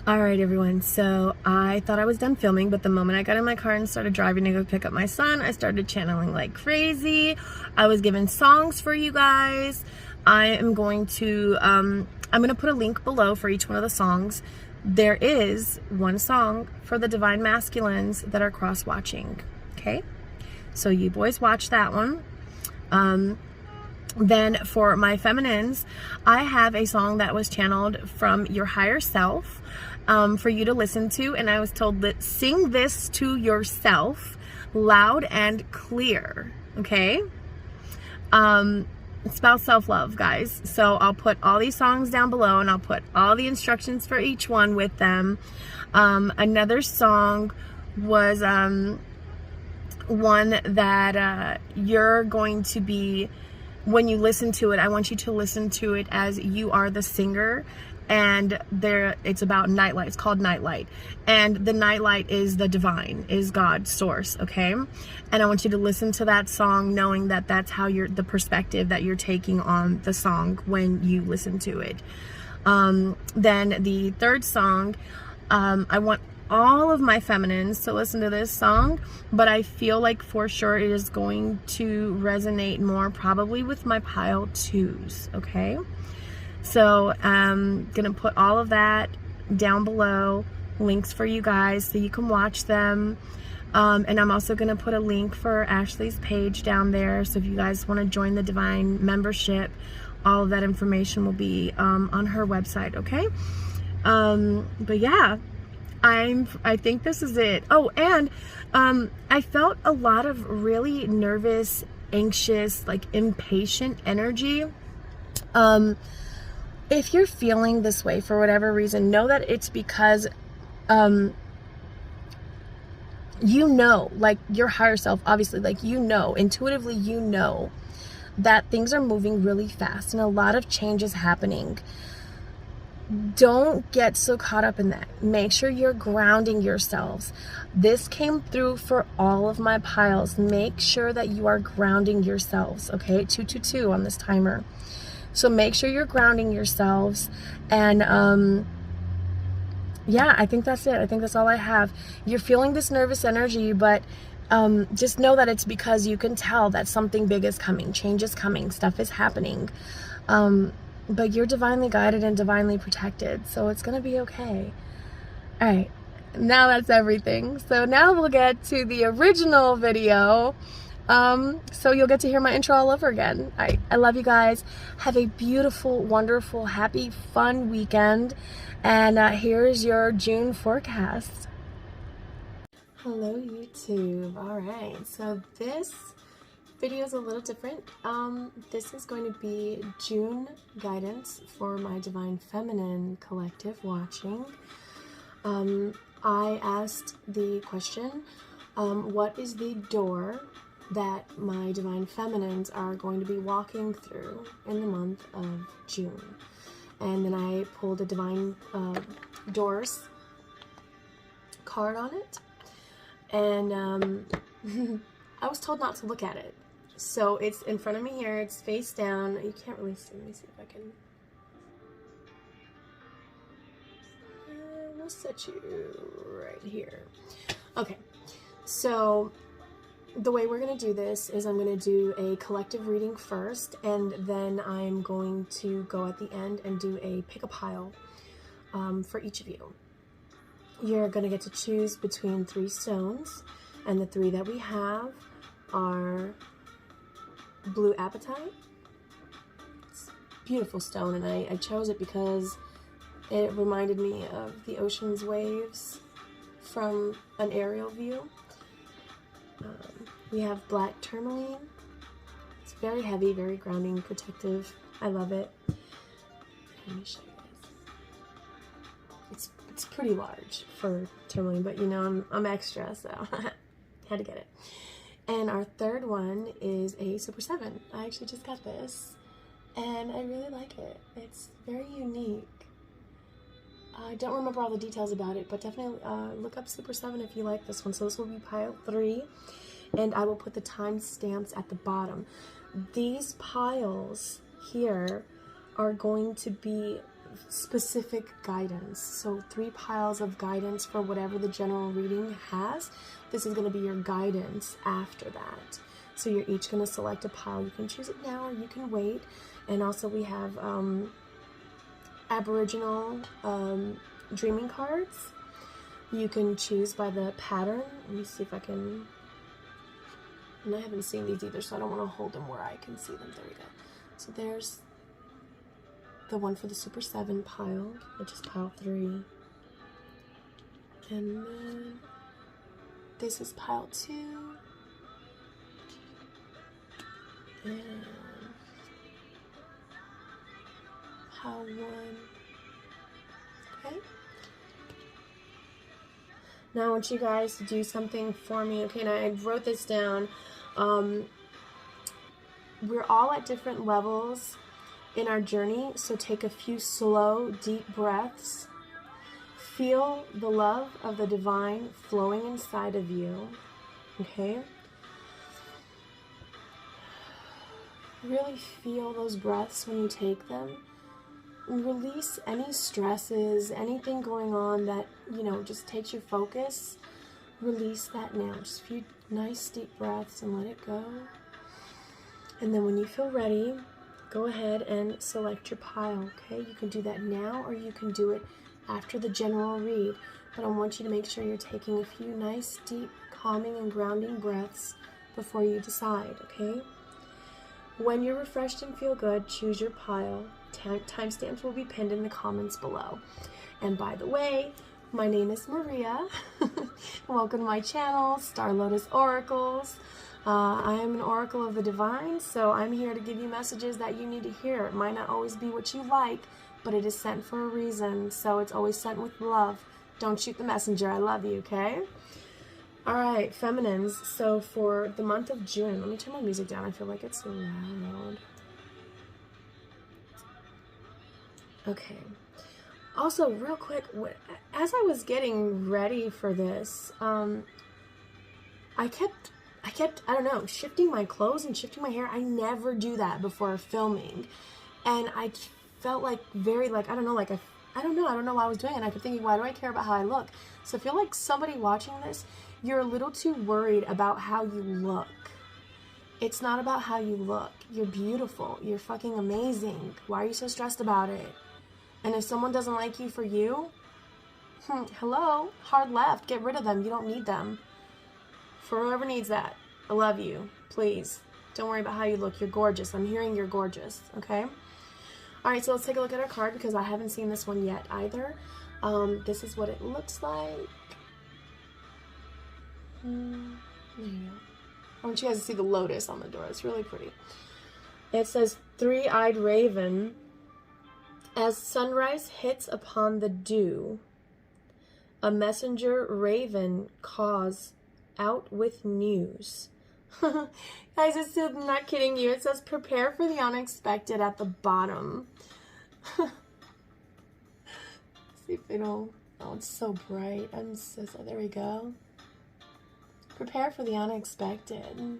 Alright everyone, so I thought I was done filming, but the moment I got in my car and started driving to go pick up my son, I started channeling like crazy. I was given songs for you guys. I'm going to put a link below for each one of the songs. There is one song for the Divine Masculines that are cross-watching, okay? So you boys watch that one. Then for my feminines, I have a song that was channeled from your higher self for you to listen to, and I was told that sing this to yourself loud and clear, okay? It's about self-love, guys. So I'll put all these songs down below, and I'll put all the instructions for each one with them. Another song was one that you're going to be, when you listen to it, I want you to listen to it as you are the singer, and it's about nightlight. It's called Nightlight, and the nightlight is the divine, is God's source, okay? And I want you to listen to that song knowing that that's how the perspective that you're taking on the song when you listen to it. Then the third song, I want all of my feminines to listen to this song, but I feel like for sure it is going to resonate more probably with my pile 2s, okay? So I'm gonna put all of that down below, links for you guys so you can watch them. And I'm also gonna put a link for Ashley's page down there, so if you guys want to join the Divine membership, all of that information will be on her website, okay? But yeah, I think this is it. Oh, and I felt a lot of really nervous, anxious, like impatient energy. If you're feeling this way for whatever reason, know that it's because you know, like your higher self, obviously, like you know, intuitively you know that things are moving really fast and a lot of change is happening. Don't get so caught up in that. Make sure you're grounding yourselves. This came through for all of my piles. Make sure that you are grounding yourselves, okay? 222 on this timer. So make sure you're grounding yourselves. And yeah, I think that's it. I think that's all I have. You're feeling this nervous energy, but just know that it's because you can tell that something big is coming. Change is coming. Stuff is happening. But you're divinely guided and divinely protected, so it's gonna be okay. All right, now that's everything. So now we'll get to the original video. So you'll get to hear my intro all over again. All right, I love you guys. Have a beautiful, wonderful, happy, fun weekend. And here's your June forecast. Hello, YouTube. All right, so this video is a little different. This is going to be June guidance for my Divine Feminine collective watching. I asked the question, what is the door that my Divine Feminines are going to be walking through in the month of June? And then I pulled a Divine Doors card on it, and I was told not to look at it. So it's in front of me here, it's face down. You can't really see. Let me see if I can. We'll set you right here. Okay, so the way we're going to do this is I'm going to do a collective reading first, and then I'm going to go at the end and do a pick a pile for each of you. You're going to get to choose between 3 stones, and the 3 that we have are Blue Apatite. It's a beautiful stone, and I chose it because it reminded me of the ocean's waves from an aerial view. We have Black Tourmaline. It's very heavy, very grounding, protective. I love it. Let me show you guys. It's pretty large for tourmaline, but you know I'm extra, so had to get it. And our third one is a Super 7. I actually just got this, and I really like it. It's very unique. I don't remember all the details about it, but definitely look up Super 7 if you like this one. So this will be pile 3, and I will put the timestamps at the bottom. These piles here are going to be specific guidance. So 3 piles of guidance for whatever the general reading has. This is going to be your guidance after that. So you're each going to select a pile. You can choose it now or you can wait. And also we have Aboriginal dreaming cards. You can choose by the pattern. Let me see if I can... And I haven't seen these either, so I don't want to hold them where I can see them. There we go. So there's the one for the Super 7 pile, which is pile 3. And then this is pile 2. And pile 1. Okay. Now I want you guys to do something for me. Okay, now I wrote this down. We're all at different levels in our journey, so take a few slow, deep breaths. Feel the love of the divine flowing inside of you, okay? Really feel those breaths when you take them. And release any stresses, anything going on that, just takes your focus. Release that now. Just a few nice deep breaths and let it go. And then when you feel ready, go ahead and select your pile, okay? You can do that now or you can do it after the general read. But I want you to make sure you're taking a few nice, deep, calming and grounding breaths before you decide, okay? When you're refreshed and feel good, choose your pile. Timestamps will be pinned in the comments below. And by the way, my name is Maria. Welcome to my channel, Star Lotus Oracles. I am an oracle of the divine, so I'm here to give you messages that you need to hear. It might not always be what you like, but it is sent for a reason, so it's always sent with love. Don't shoot the messenger. I love you, okay? All right, feminines. So for the month of June, let me turn my music down. I feel like it's so loud. Okay. Also, real quick, as I was getting ready for this, I kept, I don't know, shifting my clothes and shifting my hair. I never do that before filming. And I felt like I don't know, I don't know why I was doing it. I kept thinking, why do I care about how I look? So I feel like somebody watching this, you're a little too worried about how you look. It's not about how you look. You're beautiful. You're fucking amazing. Why are you so stressed about it? And if someone doesn't like you for you, hello, hard left. Get rid of them. You don't need them. For whoever needs that, I love you. Please, don't worry about how you look. You're gorgeous. I'm hearing you're gorgeous, okay? All right, so let's take a look at our card because I haven't seen this one yet either. This is what it looks like. There you go. I want you guys to see the lotus on the door. It's really pretty. It says, three-eyed raven. As sunrise hits upon the dew, a messenger raven caws out with news. Guys, it's still not kidding you. It says prepare for the unexpected at the bottom. See if it'll... Oh, it's so bright. I'm so... There we go. Prepare for the unexpected.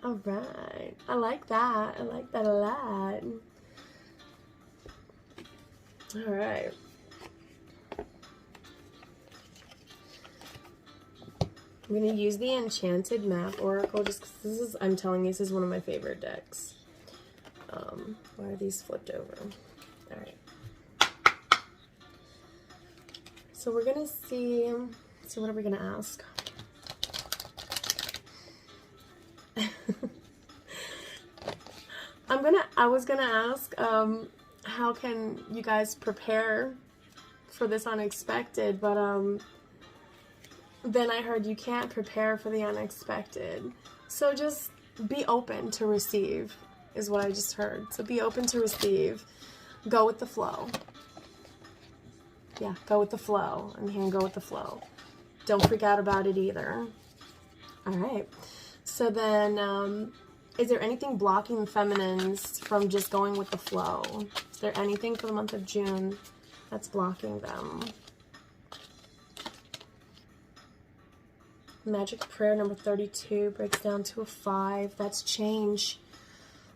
All right. I like that. I like that a lot. All right. I'm going to use the Enchanted Map Oracle just because this is, I'm telling you, this is one of my favorite decks. Why are these flipped over? All right. So we're going to see, what are we going to ask? I was going to ask, how can you guys prepare for this unexpected, but then I heard you can't prepare for the unexpected. So just be open to receive is what I just heard. So be open to receive. Go with the flow. Yeah, go with the flow. I'm hearing go with the flow. Don't freak out about it either. All right. So then, is there anything blocking the feminines from just going with the flow? Is there anything for the month of June that's blocking them? Magic prayer number 32 breaks down to a 5. That's change.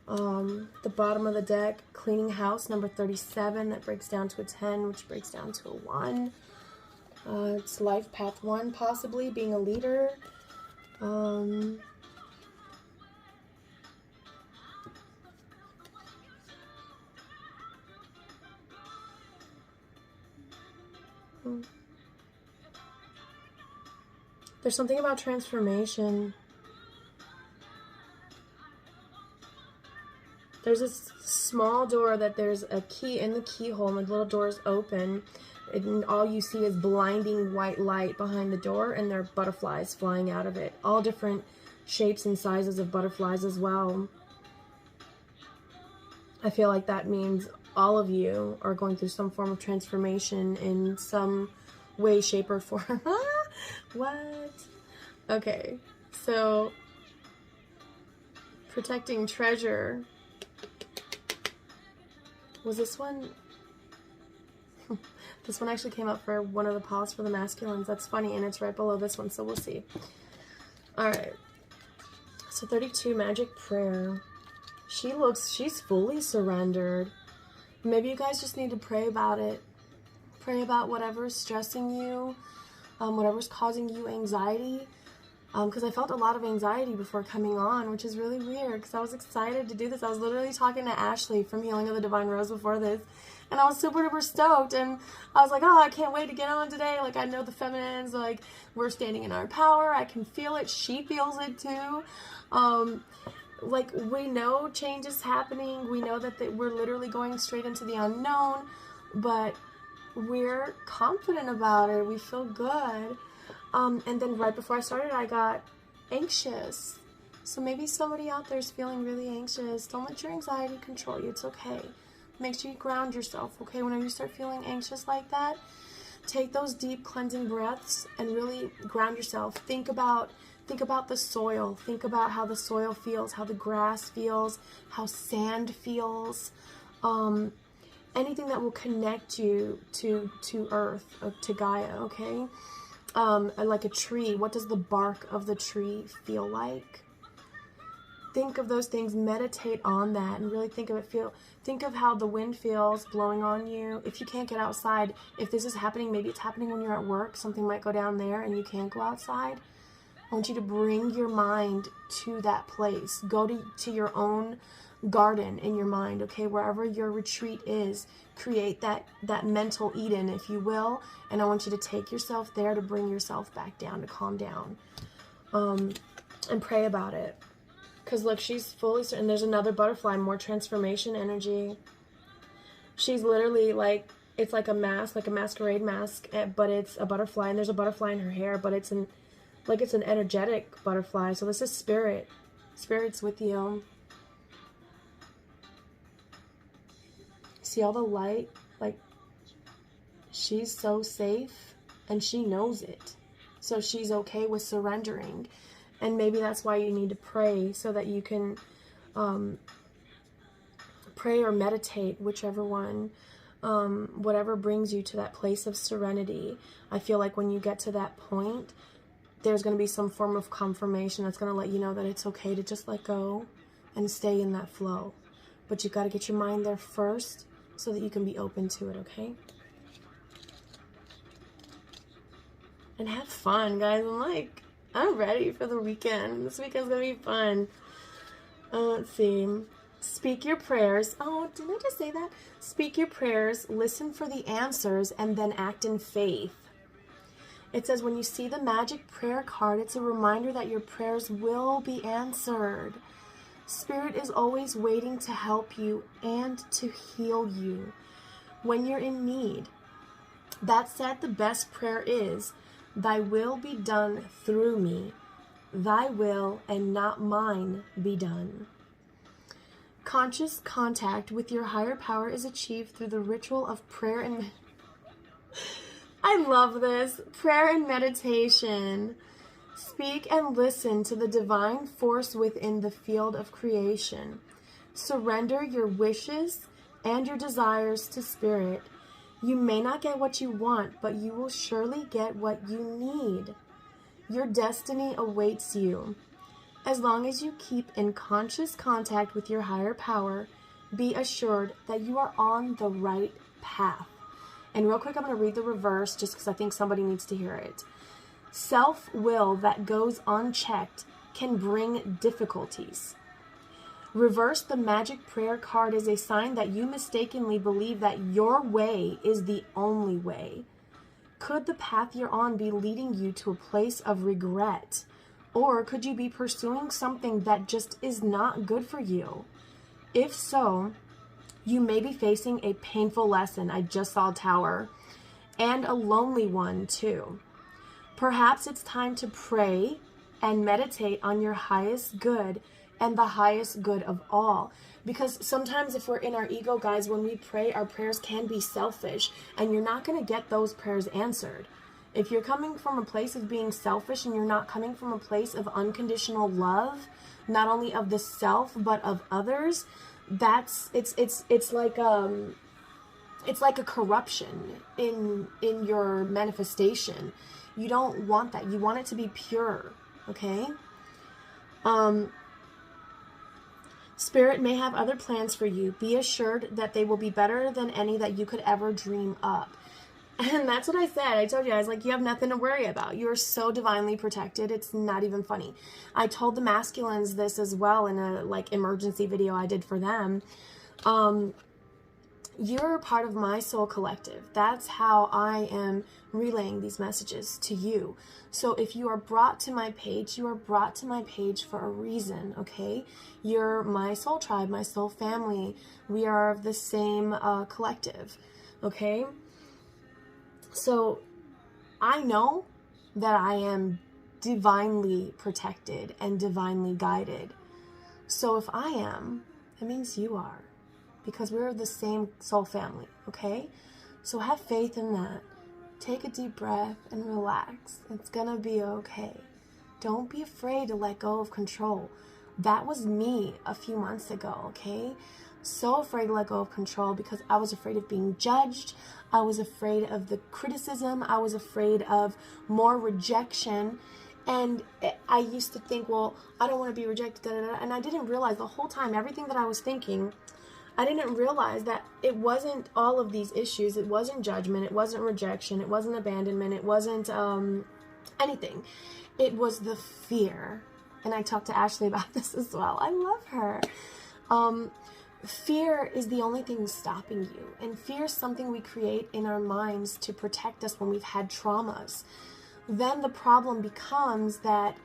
The bottom of the deck, cleaning house, number 37, that breaks down to a 10, which breaks down to a 1. It's life path 1, possibly, being a leader. There's something about transformation. There's this small door that there's a key in the keyhole, and the little door is open, and all you see is blinding white light behind the door, and there are butterflies flying out of it. All different shapes and sizes of butterflies as well. I feel like that means all of you are going through some form of transformation in some way, shape, or form. What? Okay, so protecting treasure. Was this one? This one actually came up for one of the piles for the masculines. That's funny, and it's right below this one, so we'll see. Alright. So 32, magic prayer. She's fully surrendered. Maybe you guys just need to pray about it. Pray about whatever's stressing you, whatever's causing you anxiety. Because I felt a lot of anxiety before coming on, which is really weird, because I was excited to do this. I was literally talking to Ashley from Healing of the Divine Rose before this, and I was super duper stoked, and I was like, oh, I can't wait to get on today. Like, I know the feminines, like, we're standing in our power. I can feel it. She feels it too. Like, we know change is happening. We know that we're literally going straight into the unknown, but we're confident about it. We feel good. And then right before I started, I got anxious. So maybe somebody out there is feeling really anxious. Don't let your anxiety control you. It's okay. Make sure you ground yourself, okay? Whenever you start feeling anxious like that, take those deep cleansing breaths and really ground yourself. Think about the soil. Think about how the soil feels, how the grass feels, how sand feels. Anything that will connect you to Earth, to Gaia, okay? Like a tree, what does the bark of the tree feel like? Think of those things, meditate on that, and really think of how the wind feels blowing on you. If you can't get outside, if this is happening, maybe it's happening when you're at work, something might go down there and you can't go outside. I want you to bring your mind to that place. Go to your own garden in your mind, okay? Wherever your retreat is, create that mental Eden, if you will, and I want you to take yourself there to bring yourself back down, to calm down, and pray about it. Because look, she's fully certain. And there's another butterfly, more transformation energy. She's literally like, it's like a mask, like a masquerade mask, but it's a butterfly, and there's a butterfly in her hair, but it's an energetic butterfly. So this is spirit. Spirit's with you. See all the light? Like, she's so safe, and she knows it. So she's okay with surrendering. And maybe that's why you need to pray, so that you can pray or meditate, whichever one, whatever brings you to that place of serenity. I feel like when you get to that point, there's going to be some form of confirmation that's going to let you know that it's okay to just let go and stay in that flow. But you've got to get your mind there first so that you can be open to it, okay? And have fun, guys. I'm ready for the weekend. This weekend's going to be fun. Let's see. Speak your prayers. Oh, didn't I just say that? Speak your prayers, listen for the answers, and then act in faith. It says when you see the magic prayer card, it's a reminder that your prayers will be answered. Spirit is always waiting to help you and to heal you when you're in need. That said, the best prayer is, thy will be done through me. Thy will and not mine be done. Conscious contact with your higher power is achieved through the ritual of prayer and I love this. Prayer and meditation. Speak and listen to the divine force within the field of creation. Surrender your wishes and your desires to Spirit. You may not get what you want, but you will surely get what you need. Your destiny awaits you. As long as you keep in conscious contact with your higher power, be assured that you are on the right path. And real quick, I'm going to read the reverse just because I think somebody needs to hear it. Self-will that goes unchecked can bring difficulties. Reverse the magic prayer card is a sign that you mistakenly believe that your way is the only way. Could the path you're on be leading you to a place of regret? Or could you be pursuing something that just is not good for you? If so, you may be facing a painful lesson. I just saw Tower. And a lonely one too. Perhaps it's time to pray and meditate on your highest good and the highest good of all. Because sometimes if we're in our ego, guys, when we pray, our prayers can be selfish, and you're not going to get those prayers answered. If you're coming from a place of being selfish and you're not coming from a place of unconditional love, not only of the self but of others, it's like a corruption in your manifestation. You don't want that. You want it to be pure, okay? Spirit may have other plans for you. Be assured that they will be better than any that you could ever dream up. And that's what I said. I told you, I was like, you have nothing to worry about. You are so divinely protected. It's not even funny. I told the masculines this as well in a emergency video I did for them. You're part of my soul collective. That's how I am relaying these messages to you. So if you are brought to my page, you are brought to my page for a reason, okay? You're my soul tribe, my soul family. We are of the same collective, okay? So I know that I am divinely protected and divinely guided. So if I am, that means you are. Because we're the same soul family, okay? So have faith in that. Take a deep breath and relax. It's gonna be okay. Don't be afraid to let go of control. That was me a few months ago, okay? So afraid to let go of control because I was afraid of being judged. I was afraid of the criticism. I was afraid of more rejection. And I used to think, well, I don't want to be rejected, da, da, da. And I didn't realize the whole time, everything that I was thinking, I didn't realize that it wasn't all of these issues. It wasn't judgment. It wasn't rejection. It wasn't abandonment. It wasn't anything. It was the fear. And I talked to Ashley about this as well. I love her. Fear is the only thing stopping you. And fear is something we create in our minds to protect us when we've had traumas. Then the problem becomes that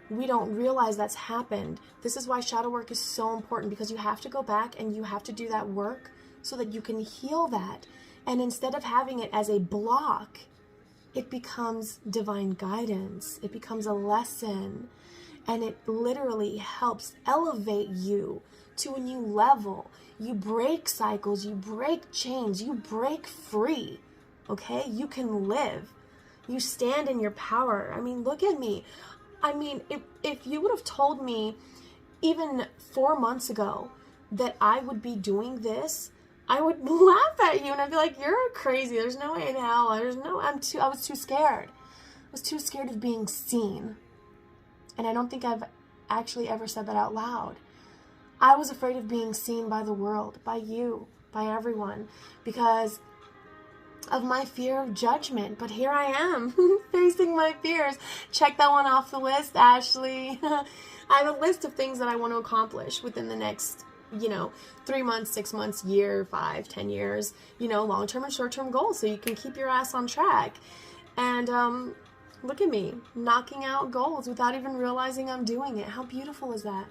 we don't realize that's happened. This is why shadow work is so important, because you have to go back and you have to do that work so that you can heal that. And instead of having it as a block, it becomes divine guidance. It becomes a lesson. And it literally helps elevate you to a new level. You break cycles, you break chains, you break free. Okay? You can live. You stand in your power. I mean, look at me. I mean, if you would have told me even 4 months ago that I would be doing this, I would laugh at you and I'd be like, you're crazy. There's no way in hell. I was too scared. I was too scared of being seen. And I don't think I've actually ever said that out loud. I was afraid of being seen by the world, by you, by everyone, because of my fear of judgment. But here I am facing my fears. Check that one off the list, Ashley. I have a list of things that I want to accomplish within the next 3 months, 6 months, year, 5, 10 years, long-term and short-term goals, so you can keep your ass on track. And look at me knocking out goals without even realizing I'm doing it. How beautiful is that?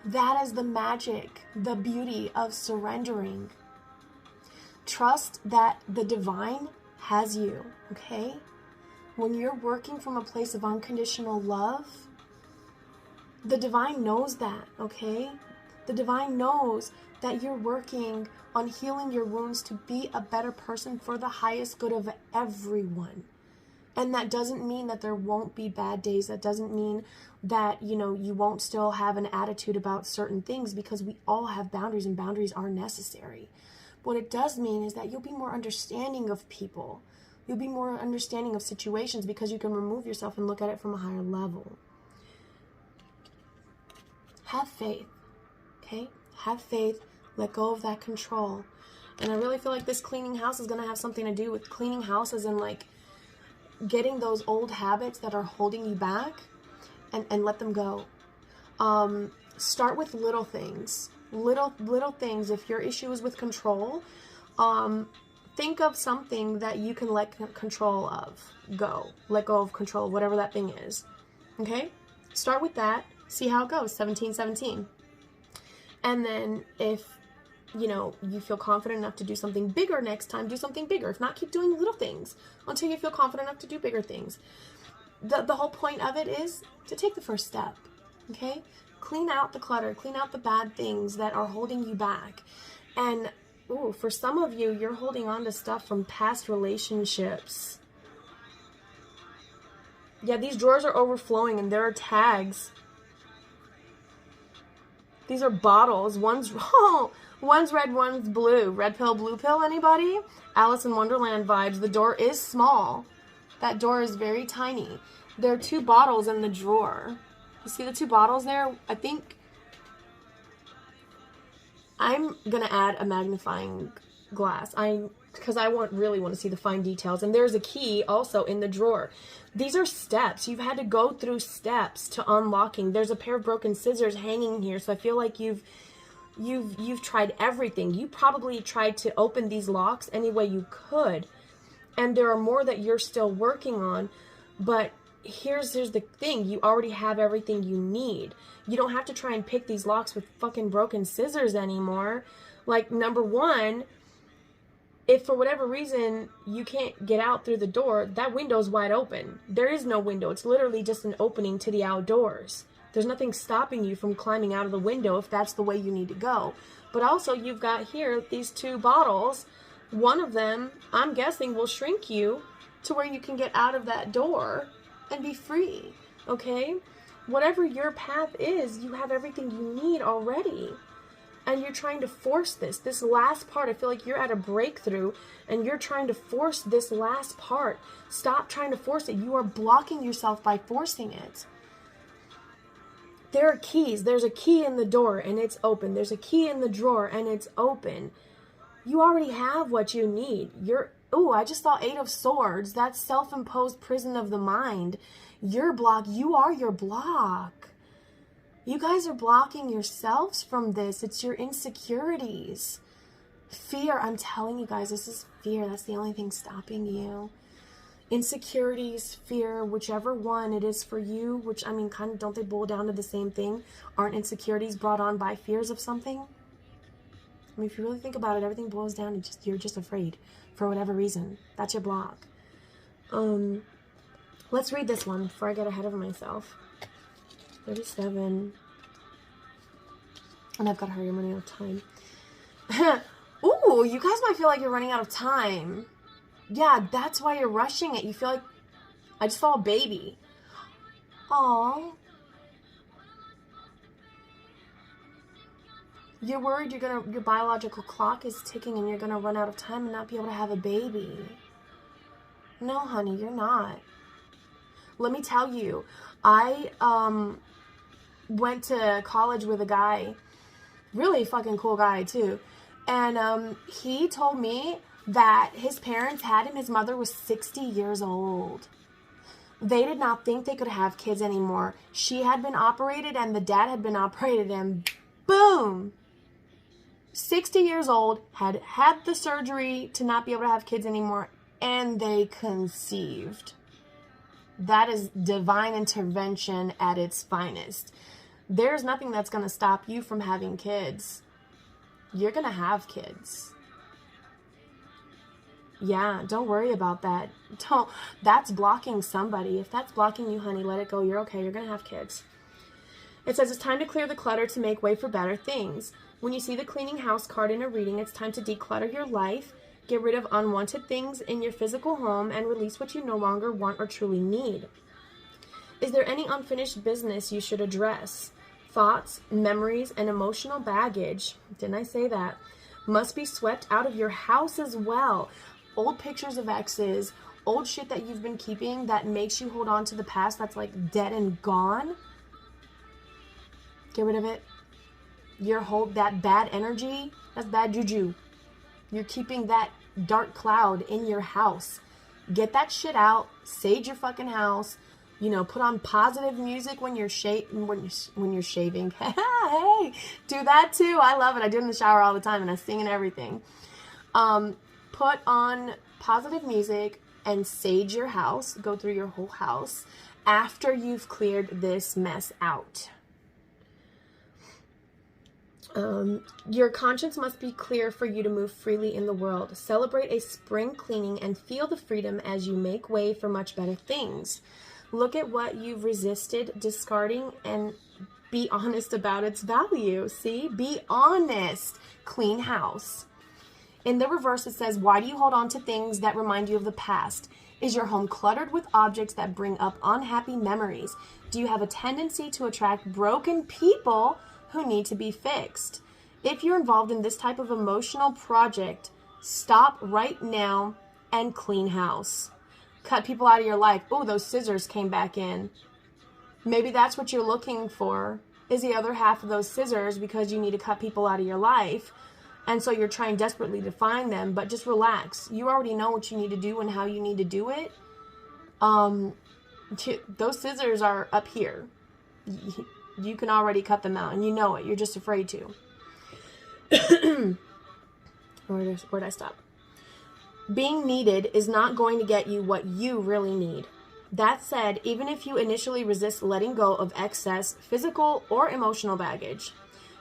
That is the magic, the beauty of surrendering. Trust that the divine has you, okay? When you're working from a place of unconditional love, the divine knows that, okay? The divine knows that you're working on healing your wounds to be a better person for the highest good of everyone. And that doesn't mean that there won't be bad days. That doesn't mean that, you won't still have an attitude about certain things, because we all have boundaries and boundaries are necessary. What it does mean is that you'll be more understanding of people. You'll be more understanding of situations because you can remove yourself and look at it from a higher level. have faith, okay? Have faith, let go of that control. And I really feel like this cleaning house is going to have something to do with cleaning houses and like getting those old habits that are holding you back and let them go. Start with little things. Little things. If your issue is with control, think of something that you can let control of go. Let go of control, whatever that thing is. Okay? Start with that. See how it goes. 17-17. And then if, you feel confident enough to do something bigger next time, do something bigger. If not, keep doing little things until you feel confident enough to do bigger things. The whole point of it is to take the first step. Okay? Clean out the clutter. Clean out the bad things that are holding you back. And, for some of you, you're holding on to stuff from past relationships. Yeah, these drawers are overflowing and there are tags. These are bottles. One's red, one's blue. Red pill, blue pill, anybody? Alice in Wonderland vibes. The door is small. That door is very tiny. There are 2 bottles in the drawer. You see the 2 bottles there? I think I'm going to add a magnifying glass. Because I really want to see the fine details. And there's a key also in the drawer. These are steps. You've had to go through steps to unlocking. There's a pair of broken scissors hanging here. So I feel like you've tried everything. You probably tried to open these locks any way you could. And there are more that you're still working on. But here's the thing. You already have everything you need. You don't have to try and pick these locks with fucking broken scissors anymore. Like, number one, if for whatever reason you can't get out through the door, that window's wide open. There is no window. It's literally just an opening to the outdoors. There's nothing stopping you from climbing out of the window if that's the way you need to go. But also, you've got here these 2 bottles. One of them, I'm guessing, will shrink you to where you can get out of that door and be free, okay? Whatever your path is, you have everything you need already. And you're trying to force this last part. I feel like you're at a breakthrough and you're trying to force this last part. Stop trying to force it. You are blocking yourself by forcing it. There are keys. There's a key in the door and it's open. There's a key in the drawer and it's open. You already have what you need. I just saw 8 of Swords. That's self-imposed prison of the mind. Your block. You are your block. You guys are blocking yourselves from this. It's your insecurities. Fear. I'm telling you guys, this is fear. That's the only thing stopping you. Insecurities, fear, whichever one it is for you, which, kind of, don't they boil down to the same thing? Aren't insecurities brought on by fears of something? If you really think about it, everything boils down to you're just afraid for whatever reason. That's your block. Let's read this one before I get ahead of myself. 37. And I've got to hurry. I'm running out of time. Ooh, you guys might feel like you're running out of time. Yeah, that's why you're rushing it. You feel like I just saw a baby. Aww. You're worried your biological clock is ticking and you're gonna run out of time and not be able to have a baby. No, honey, you're not. Let me tell you, I went to college with a guy, really fucking cool guy too, and he told me that his parents had him. His mother was 60 years old. They did not think they could have kids anymore. She had been operated and the dad had been operated, and boom, 60 years old, had the surgery to not be able to have kids anymore, and they conceived. That is divine intervention at its finest. There's nothing that's going to stop you from having kids. You're going to have kids. Yeah, don't worry about that. That's blocking somebody. If that's blocking you, honey, let it go. You're okay. You're going to have kids. It says it's time to clear the clutter to make way for better things. When you see the cleaning house card in a reading, it's time to declutter your life, get rid of unwanted things in your physical home, and release what you no longer want or truly need. Is there any unfinished business you should address? Thoughts, memories, and emotional baggage, didn't I say that, must be swept out of your house as well. Old pictures of exes, old shit that you've been keeping that makes you hold on to the past that's like dead and gone. Get rid of it. That bad energy, that's bad juju. You're keeping that dark cloud in your house. Get that shit out. Sage your fucking house. You know, put on positive music when you're when you're shaving. Hey, do that too. I love it. I do it in the shower all the time, and I sing and everything. Put on positive music and sage your house. Go through your whole house after you've cleared this mess out. Your conscience must be clear for you to move freely in the world. Celebrate a spring cleaning and feel the freedom as you make way for much better things. Look at what you've resisted discarding and be honest about its value. See? Be honest. Clean house. In the reverse, it says, why do you hold on to things that remind you of the past? Is your home cluttered with objects that bring up unhappy memories? Do you have a tendency to attract broken people who need to be fixed? If you're involved in this type of emotional project, stop right now and clean house. Cut people out of your life. Oh, those scissors came back in. Maybe that's what you're looking for, is the other half of those scissors, because you need to cut people out of your life. And so you're trying desperately to find them, but just relax. You already know what you need to do and how you need to do it. Those scissors are up here. You can already cut them out, and you know it. You're just afraid to. Where'd I stop? Being needed is not going to get you what you really need. That said, even if you initially resist letting go of excess physical or emotional baggage,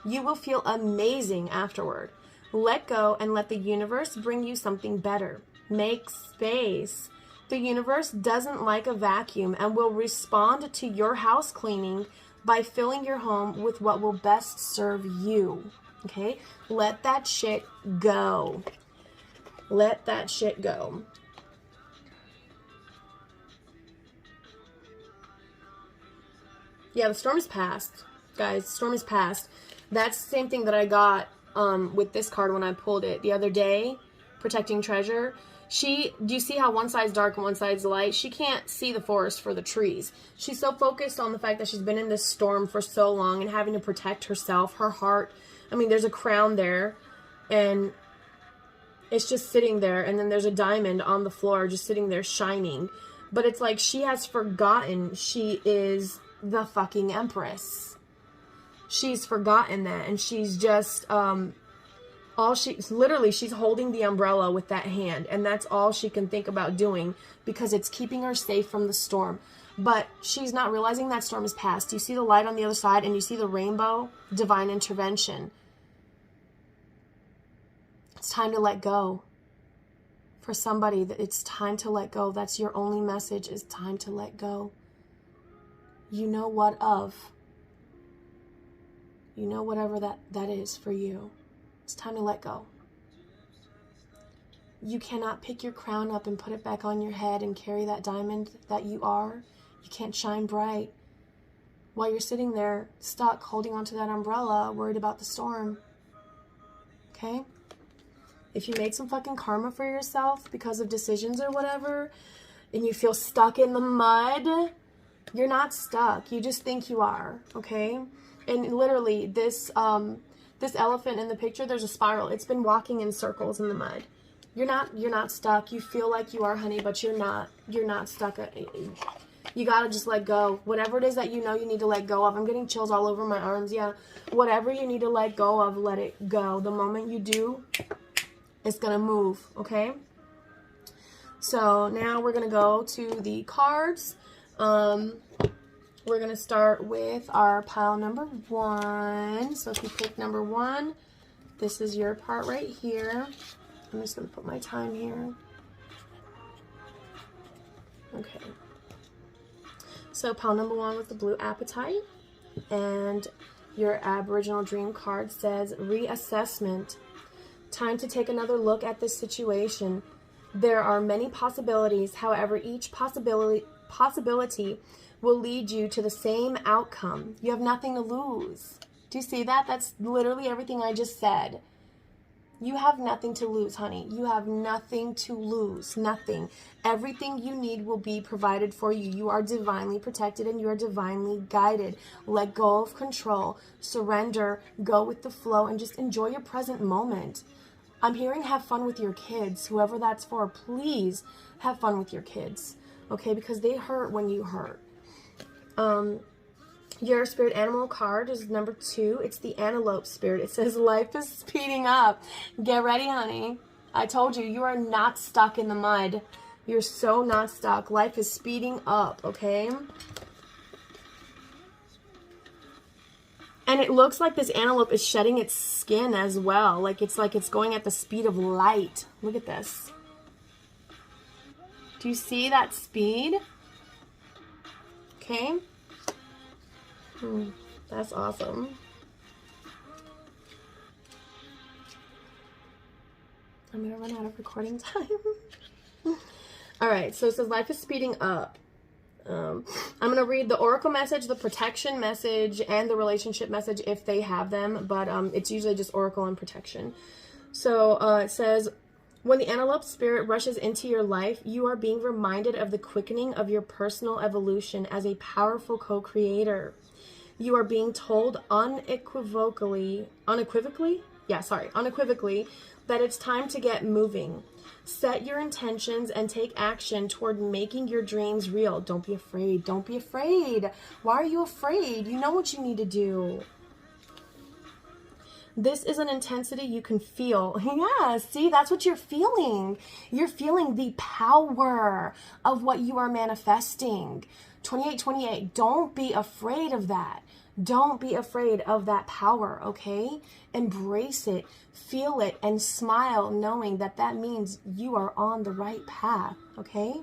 you will feel amazing afterward. Let go and let the universe bring you something better. Make space. The universe doesn't like a vacuum and will respond to your house cleaning by filling your home with what will best serve you. Okay? Let that shit go. Let that shit go. Yeah, the storm is past. Guys, the storm is past. That's the same thing that I got with this card when I pulled it the other day. Protecting treasure. Do you see how one side's dark and one side's light? She can't see the forest for the trees. She's so focused on the fact that she's been in this storm for so long and having to protect herself, her heart. I mean, there's a crown there, and it's just sitting there, and then there's a diamond on the floor just sitting there shining. But it's like she has forgotten she is the fucking empress. She's forgotten that, and she's just she's holding the umbrella with that hand, and that's all she can think about doing because it's keeping her safe from the storm. But she's not realizing that storm is past. You see the light on the other side, and you see the rainbow, divine intervention. It's time to let go. For somebody, it's time to let go. That's your only message, is time to let go. You know what of. You know whatever that is for you. It's time to let go. You cannot pick your crown up and put it back on your head and carry that diamond that you are. You can't shine bright while you're sitting there stuck holding onto that umbrella, worried about the storm. Okay? If you made some fucking karma for yourself because of decisions or whatever, and you feel stuck in the mud, you're not stuck. You just think you are, okay? And literally, this elephant in the picture, there's a spiral. It's been walking in circles in the mud. You're not stuck. You feel like you are, honey, but you're not. You're not stuck. You gotta just let go. Whatever it is that you know you need to let go of. I'm getting chills all over my arms. Yeah. Whatever you need to let go of, let it go. The moment you do, it's gonna move, okay? So now we're gonna go to the cards. We're going to start with our pile number 1. So if you pick number 1, this is your part right here. I'm just going to put my time here. Okay. So pile number 1 was the blue apatite. And your Aboriginal Dream card says, reassessment. Time to take another look at this situation. There are many possibilities. However, each possibility will lead you to the same outcome. You have nothing to lose. Do you see that? That's literally everything I just said. You have nothing to lose, honey. You have nothing to lose. Nothing. Everything you need will be provided for you. You are divinely protected and you are divinely guided. Let go of control. Surrender. Go with the flow and just enjoy your present moment. I'm hearing have fun with your kids. Whoever that's for, please have fun with your kids. Okay? Because they hurt when you hurt. Your spirit animal card is number 2. It's the antelope spirit. It says life is speeding up. Get ready, honey. I told you, you are not stuck in the mud. You're so not stuck. Life is speeding up, okay? And it looks like this antelope is shedding its skin as well. Like it's going at the speed of light. Look at this. Do you see that speed? Okay. That's awesome. I'm going to run out of recording time. All right, so it says life is speeding up. I'm going to read the oracle message, the protection message, and the relationship message if they have them, but it's usually just oracle and protection. So it says, when the antelope spirit rushes into your life, you are being reminded of the quickening of your personal evolution as a powerful co-creator. You are being told unequivocally that it's time to get moving. Set your intentions and take action toward making your dreams real. Don't be afraid. Don't be afraid. Why are you afraid? You know what you need to do. This is an intensity you can feel. Yeah, see, that's what you're feeling. You're feeling the power of what you are manifesting. 2828, don't be afraid of that. Don't be afraid of that power, okay? Embrace it, feel it, and smile knowing that that means you are on the right path, okay?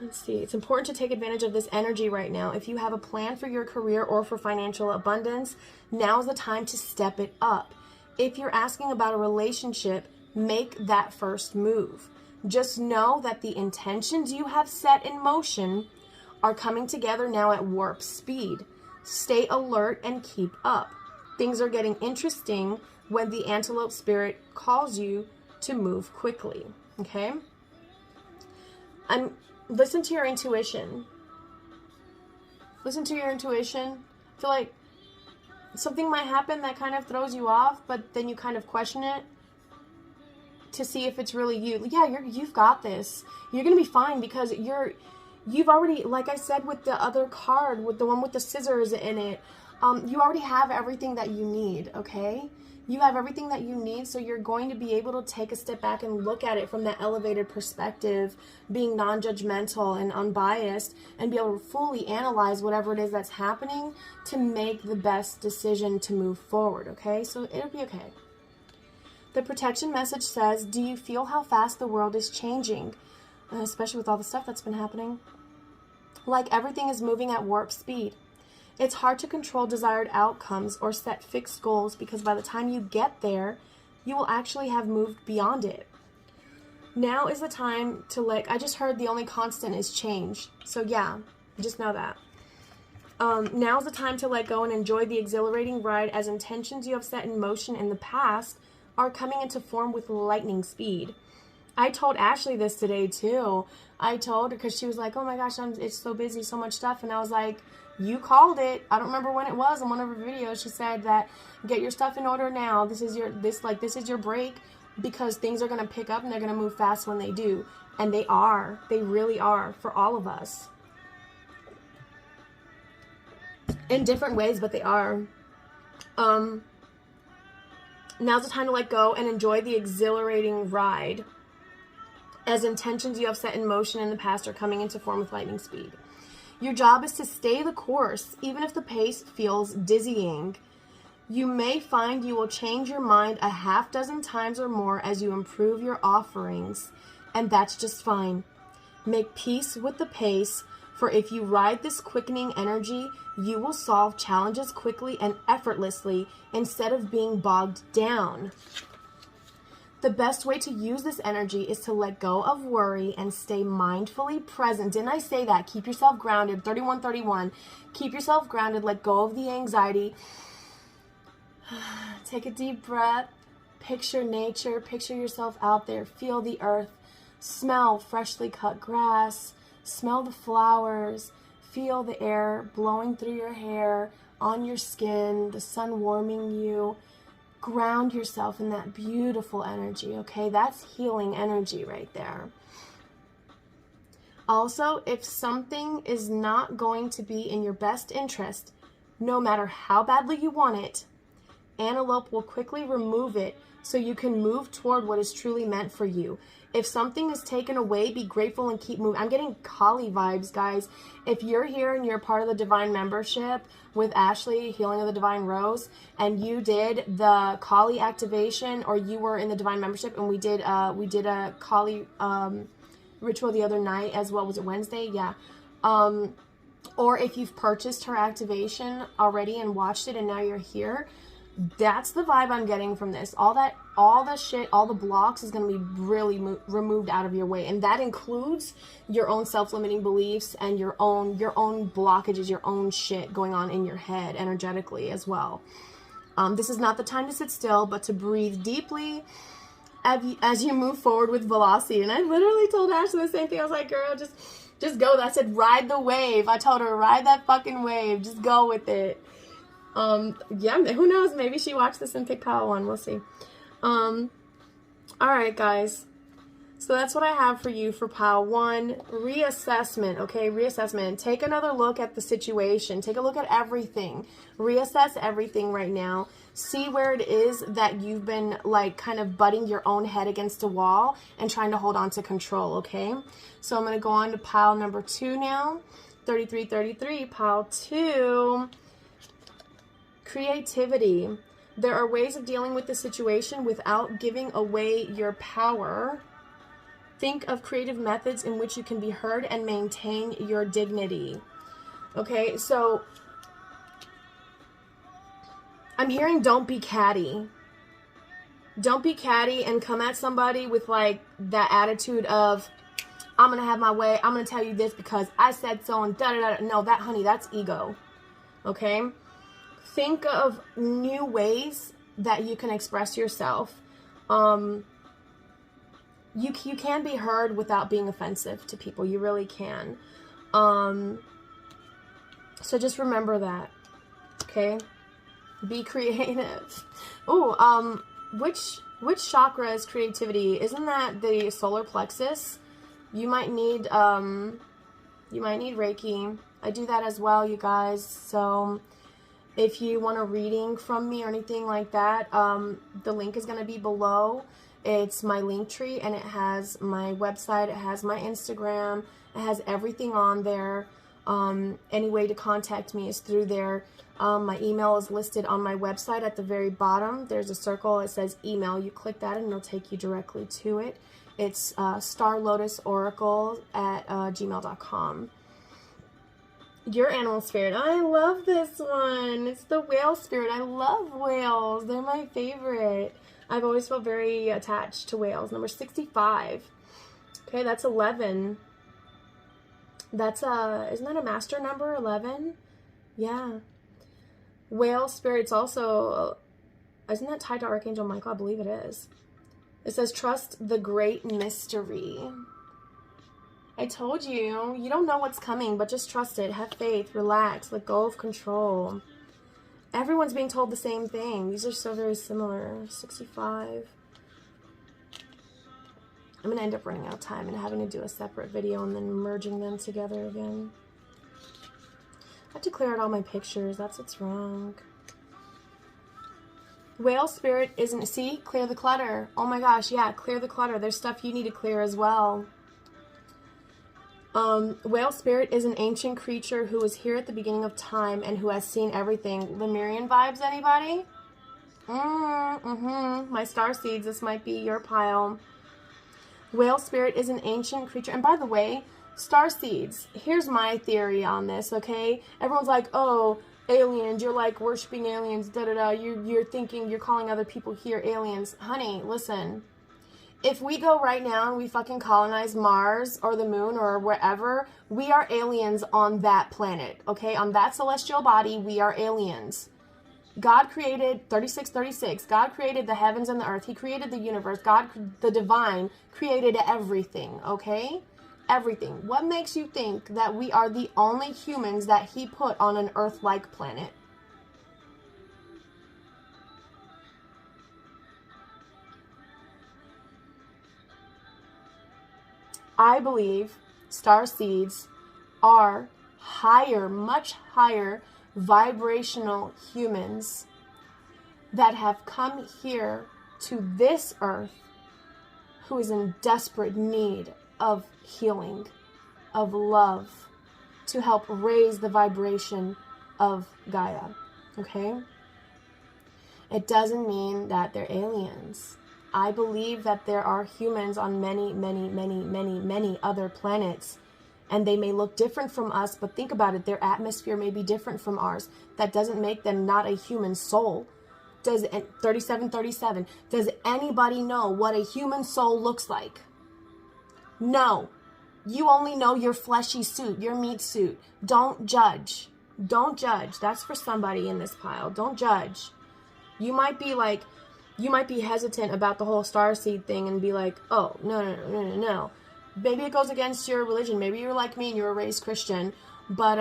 Let's see. It's important to take advantage of this energy right now. If you have a plan for your career or for financial abundance, now's the time to step it up. If you're asking about a relationship, make that first move. Just know that the intentions you have set in motion are coming together now at warp speed. Stay alert and keep up. Things are getting interesting when the antelope spirit calls you to move quickly, okay? Listen to your intuition. Listen to your intuition. I feel like something might happen that kind of throws you off, but then you kind of question it to see if it's really you. Yeah, you've got this. You're going to be fine because you've already, like I said with the other card, with the one with the scissors in it, you already have everything that you need, okay? You have everything that you need, so you're going to be able to take a step back and look at it from that elevated perspective, being non-judgmental and unbiased, and be able to fully analyze whatever it is that's happening to make the best decision to move forward, okay? So it'll be okay. The protection message says, do you feel how fast the world is changing? Especially with all the stuff that's been happening. Like everything is moving at warp speed. It's hard to control desired outcomes or set fixed goals because by the time you get there, you will actually have moved beyond it. Now is the time to I just heard the only constant is change. So yeah, just know that. Now's the time to let go and enjoy the exhilarating ride as intentions you have set in motion in the past are coming into form with lightning speed. I told Ashley this today too. I told her because she was like, oh my gosh, it's so busy, so much stuff. And I was like, you called it. I don't remember when it was. In one of her videos, she said that get your stuff in order now. This is your break because things are going to pick up and they're going to move fast when they do. And they are. They really are for all of us. In different ways, but they are. Now's the time to let go and enjoy the exhilarating ride as intentions you have set in motion in the past are coming into form with lightning speed. Your job is to stay the course, even if the pace feels dizzying. You may find you will change your mind a half dozen times or more as you improve your offerings, and that's just fine. Make peace with the pace, for if you ride this quickening energy, you will solve challenges quickly and effortlessly instead of being bogged down. The best way to use this energy is to let go of worry and stay mindfully present. Didn't I say that? Keep yourself grounded. 3131. Keep yourself grounded. Let go of the anxiety. Take a deep breath. Picture nature. Picture yourself out there. Feel the earth. Smell freshly cut grass. Smell the flowers. Feel the air blowing through your hair, on your skin, the sun warming you. Ground yourself in that beautiful energy, okay? That's healing energy right there. Also, if something is not going to be in your best interest, no matter how badly you want it, Antelope will quickly remove it so you can move toward what is truly meant for you. If something is taken away, be grateful and keep moving. I'm getting Kali vibes, guys. If you're here and you're part of the Divine Membership with Ashley, Healing of the Divine Rose, and you did the Kali activation, or you were in the Divine Membership and we did a Kali ritual the other night as well. Was it Wednesday? Yeah. Or if you've purchased her activation already and watched it and now you're here, that's the vibe I'm getting from this. All the shit, all the blocks is going to be really removed out of your way. And that includes your own self-limiting beliefs and your own blockages, your own shit going on in your head energetically as well. This is not the time to sit still, but to breathe deeply as you move forward with velocity. And I literally told Ashley the same thing. I was like, girl, just go. I said, ride the wave. I told her, ride that fucking wave. Just go with it. Yeah, who knows? Maybe she watched this and picked pile one. We'll see. All right, guys. So that's what I have for you for pile one. Reassessment, okay? Reassessment. Take another look at the situation. Take a look at everything. Reassess everything right now. See where it is that you've been, like, kind of butting your own head against a wall and trying to hold on to control, okay? So I'm going to go on to pile number 2 now. 3333, pile 2. Creativity. There are ways of dealing with the situation without giving away your power. Think of creative methods in which you can be heard and maintain your dignity. Okay, so I'm hearing don't be catty. Don't be catty and come at somebody with like that attitude of, I'm going to have my way. I'm going to tell you this because I said so and da-da-da. No, that, honey, that's ego. Okay? Think of new ways that you can express yourself. You can be heard without being offensive to people. You really can. So just remember that. Okay? Be creative. Oh, which chakra is creativity? Isn't that the solar plexus? You might need Reiki. I do that as well, you guys. So if you want a reading from me or anything like that, the link is going to be below. It's my link tree, and it has my website, it has my Instagram, it has everything on there. Any way to contact me is through there. My email is listed on my website at the very bottom. There's a circle, it says email. You click that and it'll take you directly to it. It's starlotusoracle@gmail.com. Your animal spirit. I love this one. It's the whale spirit. I love whales. They're my favorite. I've always felt very attached to whales. Number 65. Okay, that's 11. That's isn't that a master number, 11? Yeah. Whale spirit's also, isn't that tied to Archangel Michael? I believe it is. It says, trust the great mystery. I told you, you don't know what's coming, but just trust it. Have faith, relax, let go of control. Everyone's being told the same thing. These are so very similar. 65. I'm going to end up running out of time and having to do a separate video and then merging them together again. I have to clear out all my pictures. That's what's wrong. Whale spirit isn't... See? Clear the clutter. Oh my gosh, yeah, clear the clutter. There's stuff you need to clear as well. Whale spirit is an ancient creature who was here at the beginning of time and who has seen everything. Lemurian vibes, anybody? My star seeds, this might be your pile. Whale spirit is an ancient creature. And by the way, star seeds, here's my theory on this, okay? Everyone's like, oh, aliens, you're like worshiping aliens, da-da-da. You're thinking, you're calling other people here aliens. Honey, listen. If we go right now and we fucking colonize Mars or the moon or wherever, we are aliens on that planet, okay? On that celestial body, we are aliens. God created 36:36. God created the heavens and the earth. He created the universe. God, the divine, created everything, okay? Everything. What makes you think that we are the only humans that he put on an earth-like planet? I believe star seeds are higher, much higher vibrational humans that have come here to this earth who is in desperate need of healing, of love, to help raise the vibration of Gaia, okay? It doesn't mean that they're aliens. I believe that there are humans on many, many, many, many, many other planets, and they may look different from us, but think about it, their atmosphere may be different from ours. That doesn't make them not a human soul. Does 3737, does anybody know what a human soul looks like? No. You only know your fleshy suit, your meat suit. Don't judge. Don't judge. That's for somebody in this pile. Don't judge. You might be hesitant about the whole starseed thing and be like, oh, no. Maybe it goes against your religion. Maybe you're like me and you were raised Christian, but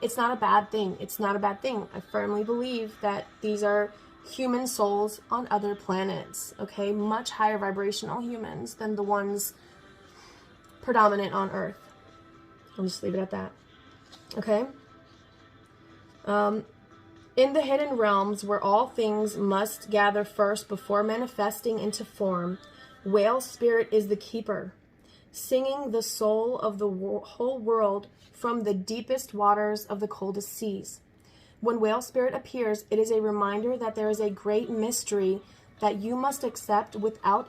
it's not a bad thing. It's not a bad thing. I firmly believe that these are human souls on other planets, okay? Much higher vibrational humans than the ones predominant on Earth. I'll just leave it at that, okay? In the hidden realms where all things must gather first before manifesting into form, whale spirit is the keeper, singing the soul of the whole world from the deepest waters of the coldest seas. When whale spirit appears, it is a reminder that there is a great mystery that you must accept without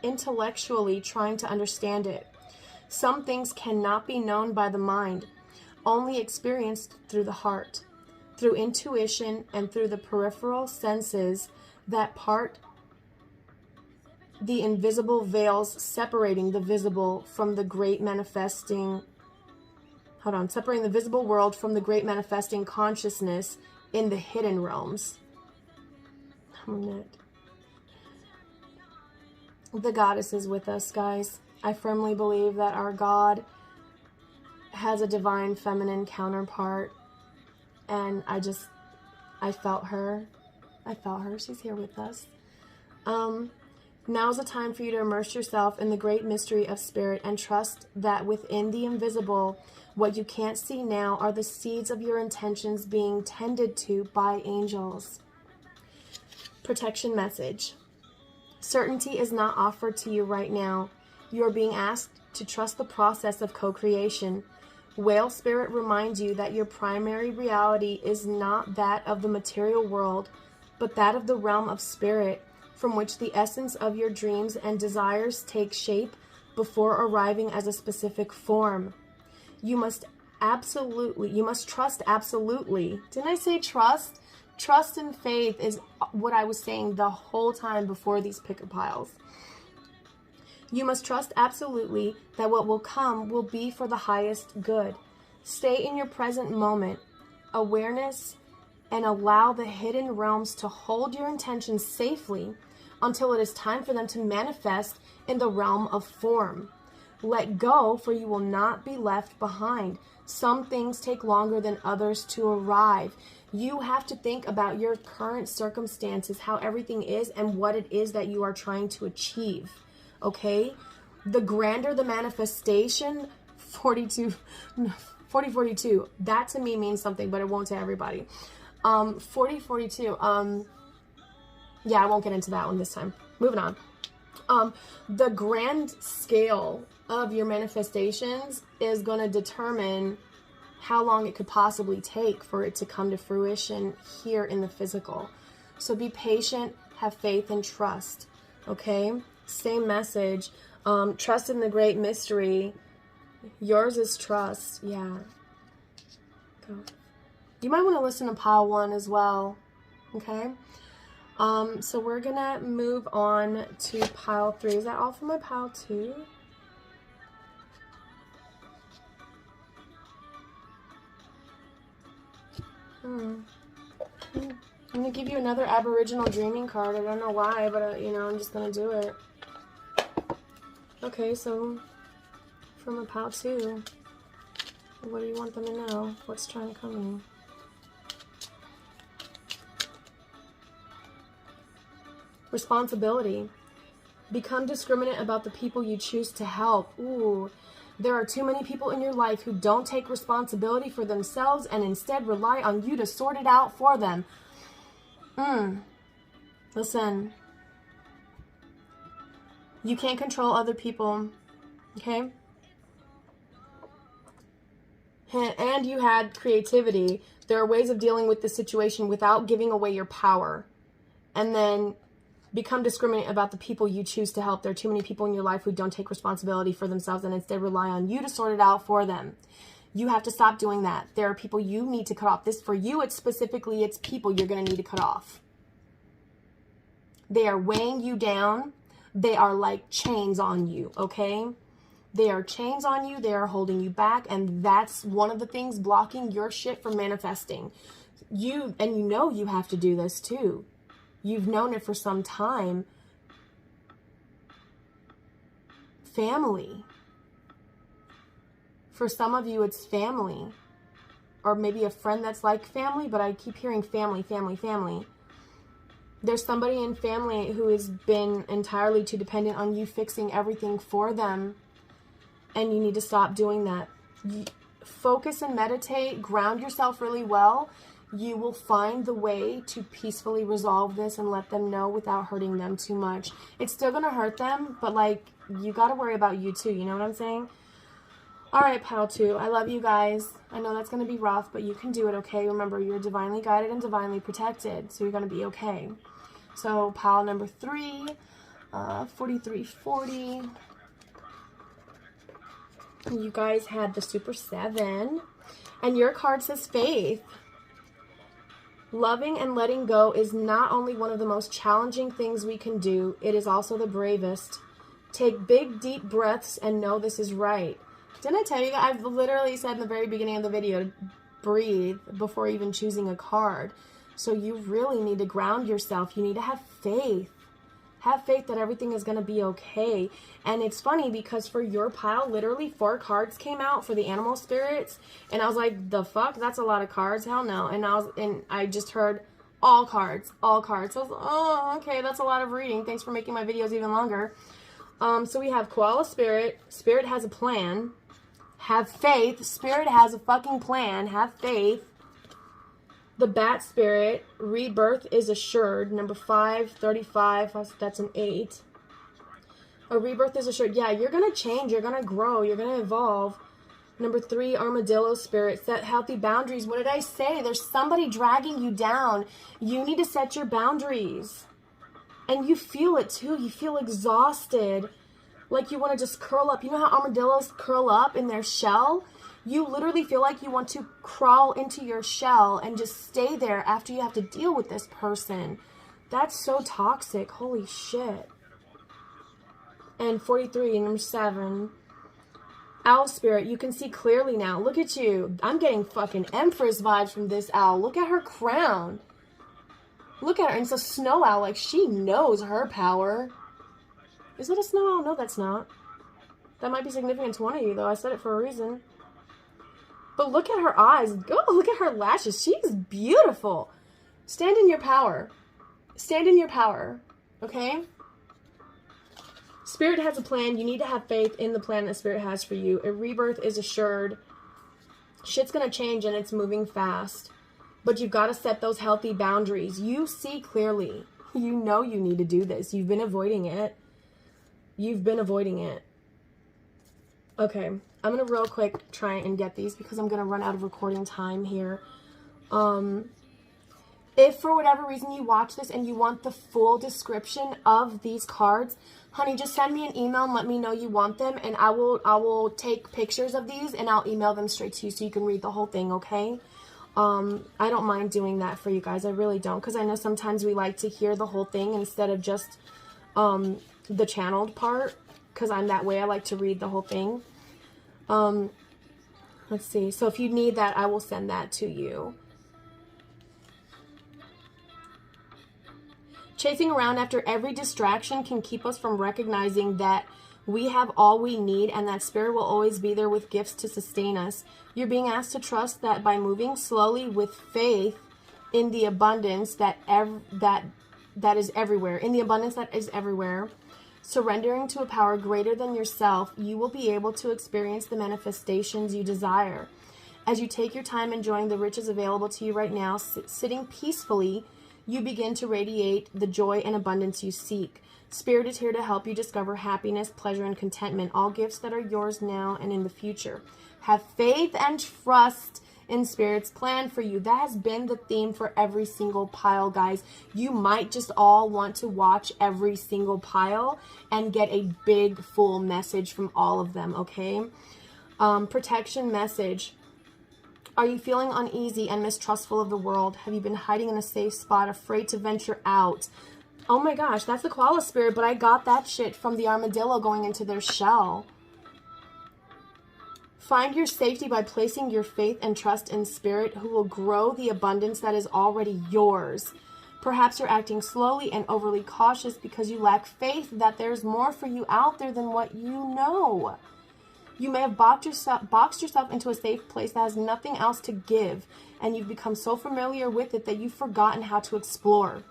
intellectually trying to understand it. Some things cannot be known by the mind, only experienced through the heart, through intuition and through the peripheral senses that part the invisible veils separating the visible from the great manifesting separating the visible world from the great manifesting consciousness in the hidden realms. The goddess is with us, guys. I firmly believe that our God has a divine feminine counterpart, and I felt her. She's here with us. Now's the time for you to immerse yourself in the great mystery of spirit and trust that within the invisible, what you can't see now are the seeds of your intentions being tended to by angels. Protection message. Certainty is not offered to you right now. You are being asked to trust the process of co-creation. Whale spirit reminds you that your primary reality is not that of the material world, but that of the realm of spirit, from which the essence of your dreams and desires take shape before arriving as a specific form. You must trust absolutely. Didn't I say trust? Trust and faith is what I was saying the whole time before these picker piles. You must trust absolutely that what will come will be for the highest good. Stay in your present moment, awareness, and allow the hidden realms to hold your intentions safely until it is time for them to manifest in the realm of form. Let go, for you will not be left behind. Some things take longer than others to arrive. You have to think about your current circumstances, how everything is, and what it is that you are trying to achieve. Okay? The grander the manifestation, 4042, that to me means something, but it won't to everybody. 4042, yeah, I won't get into that one this time. Moving on. The grand scale of your manifestations is going to determine how long it could possibly take for it to come to fruition here in the physical. So be patient, have faith, and trust. Okay? Same message. Trust in the great mystery. Yours is trust. Yeah. Go. You might want to listen to pile 1 as well. Okay? So we're going to move on to pile 3. Is that all for my pile 2? I'm going to give you another Aboriginal Dreaming card. I don't know why, but, you know, I'm just going to do it. Okay, so from a pal too, what do you want them to know? What's trying to come in? Responsibility. Become discriminate about the people you choose to help. Ooh. There are too many people in your life who don't take responsibility for themselves and instead rely on you to sort it out for them. Listen. You can't control other people. Okay? And you had creativity. There are ways of dealing with the situation without giving away your power. And then become discriminate about the people you choose to help. There are too many people in your life who don't take responsibility for themselves and instead rely on you to sort it out for them. You have to stop doing that. There are people you need to cut off. This, for you, it's people you're going to need to cut off. They are weighing you down. They are like chains on you, okay? They are chains on you. They are holding you back. And that's one of the things blocking your shit from manifesting. You know you have to do this too. You've known it for some time. Family. For some of you, it's family. Or maybe a friend that's like family, but I keep hearing family, family, family. There's somebody in family who has been entirely too dependent on you fixing everything for them. And you need to stop doing that. Focus and meditate. Ground yourself really well. You will find the way to peacefully resolve this and let them know without hurting them too much. It's still going to hurt them, but like, you got to worry about you too. You know what I'm saying? All right, pal two. I love you guys. I know that's going to be rough, but you can do it, okay? Remember, you're divinely guided and divinely protected, so you're going to be okay. So, pal number 3, 4340. You guys had the Super 7, and your card says faith. Loving and letting go is not only one of the most challenging things we can do, it is also the bravest. Take big, deep breaths and know this is right. Didn't I tell you that? I've literally said in the very beginning of the video to breathe before even choosing a card. So you really need to ground yourself. You need to have faith. Have faith that everything is going to be okay. And it's funny because for your pile, literally 4 cards came out for the animal spirits. And I was like, the fuck? That's a lot of cards? Hell no. And I just heard all cards. All cards. So I was like, oh, okay, that's a lot of reading. Thanks for making my videos even longer. So we have Koala Spirit. Spirit has a plan. Have faith. Spirit has a fucking plan. Have faith. The Bat Spirit, rebirth is assured. Number 5, 35, that's an 8. A rebirth is assured. Yeah, you're going to change. You're going to grow. You're going to evolve. Number 3, Armadillo Spirit, set healthy boundaries. What did I say? There's somebody dragging you down. You need to set your boundaries. And you feel it too. You feel exhausted. Like you want to just curl up. You know how armadillos curl up in their shell? You literally feel like you want to crawl into your shell and just stay there after you have to deal with this person. That's so toxic. Holy shit. And 43, number 7. Owl Spirit, you can see clearly now. Look at you. I'm getting fucking Empress vibes from this owl. Look at her crown. Look at her. And it's a snow owl. Like, she knows her power. Is it a snow owl? No, that's not. That might be significant to one of you, though. I said it for a reason. But look at her eyes. Go look at her lashes. She's beautiful. Stand in your power. Stand in your power. Okay? Spirit has a plan. You need to have faith in the plan that Spirit has for you. A rebirth is assured. Shit's going to change and it's moving fast. But you've got to set those healthy boundaries. You see clearly. You know you need to do this. You've been avoiding it. You've been avoiding it. Okay. I'm going to real quick try and get these because I'm going to run out of recording time here. If for whatever reason you watch this and you want the full description of these cards, honey, just send me an email and let me know you want them, and I will take pictures of these and I'll email them straight to you so you can read the whole thing, okay? I don't mind doing that for you guys. I really don't, because I know sometimes we like to hear the whole thing instead of just the channeled part, because I'm that way. I like to read the whole thing. Let's see. So if you need that, I will send that to you. Chasing around after every distraction can keep us from recognizing that we have all we need and that Spirit will always be there with gifts to sustain us. You're being asked to trust that by moving slowly with faith in the abundance that is everywhere, surrendering to a power greater than yourself, you will be able to experience the manifestations you desire. As you take your time enjoying the riches available to you right now, sitting peacefully, you begin to radiate the joy and abundance you seek. Spirit is here to help you discover happiness, pleasure, and contentment, all gifts that are yours now and in the future. Have faith and trust in Spirit's plan for you. That has been the theme for every single pile, guys. You might just all want to watch every single pile and get a big, full message from all of them, okay? Protection message. Are you feeling uneasy and mistrustful of the world? Have you been hiding in a safe spot, afraid to venture out? Oh my gosh, that's the koala spirit, but I got that shit from the armadillo going into their shell. Find your safety by placing your faith and trust in Spirit, who will grow the abundance that is already yours. Perhaps you're acting slowly and overly cautious because you lack faith that there's more for you out there than what you know. You may have boxed yourself into a safe place that has nothing else to give, and you've become so familiar with it that you've forgotten how to explore.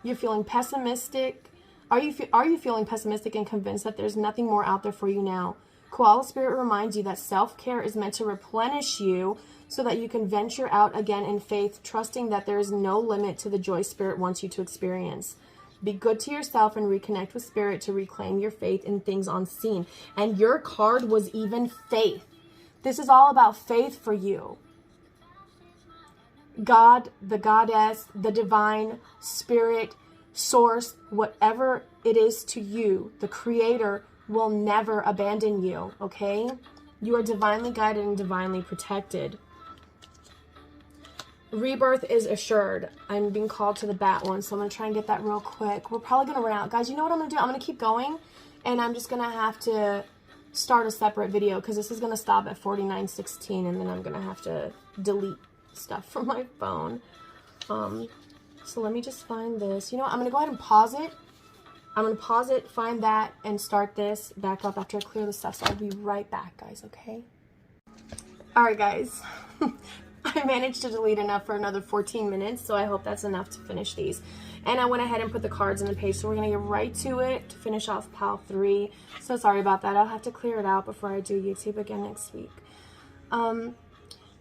You're feeling pessimistic. Are you feeling pessimistic and convinced that there's nothing more out there for you now? Koala Spirit reminds you that self-care is meant to replenish you so that you can venture out again in faith, trusting that there is no limit to the joy Spirit wants you to experience. Be good to yourself and reconnect with Spirit to reclaim your faith in things unseen. And your card was even faith. This is all about faith for you. God, the goddess, the divine, Spirit, source, whatever it is to you, the creator will never abandon you, okay? You are divinely guided and divinely protected. Rebirth is assured. I'm being called to the bat one, so I'm going to try and get that real quick. We're probably going to run out. Guys, you know what I'm going to do? I'm going to keep going, and I'm just going to have to start a separate video because this is going to stop at 49:16, and then I'm going to have to delete stuff from my phone. So let me just find this. You know what? I'm going to go ahead and pause it. I'm going to pause it, find that, and start this back up after I clear the stuff. So I'll be right back, guys, okay? Alright, guys. I managed to delete enough for another 14 minutes, so I hope that's enough to finish these. And I went ahead and put the cards in the page, so we're going to get right to it to finish off pile 3. So sorry about that. I'll have to clear it out before I do YouTube again next week. So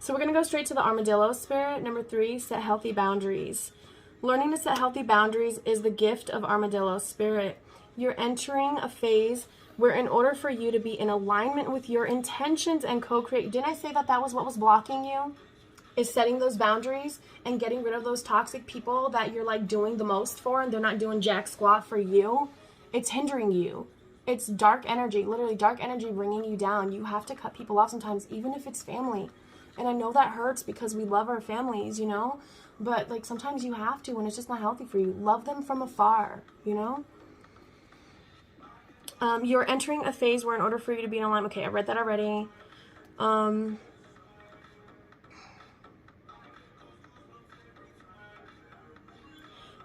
we're going to go straight to the armadillo spirit. Number 3, set healthy boundaries. Learning to set healthy boundaries is the gift of armadillo spirit. You're entering a phase where in order for you to be in alignment with your intentions and co-create, didn't I say that that was what was blocking you? Is setting those boundaries and getting rid of those toxic people that you're like doing the most for and they're not doing jack squat for you. It's hindering you. It's dark energy, literally dark energy bringing you down. You have to cut people off sometimes, even if it's family. And I know that hurts because we love our families, you know? But like sometimes you have to when it's just not healthy for you. Love them from afar, you know? You're entering a phase where in order for you to be in alignment, okay, I read that already.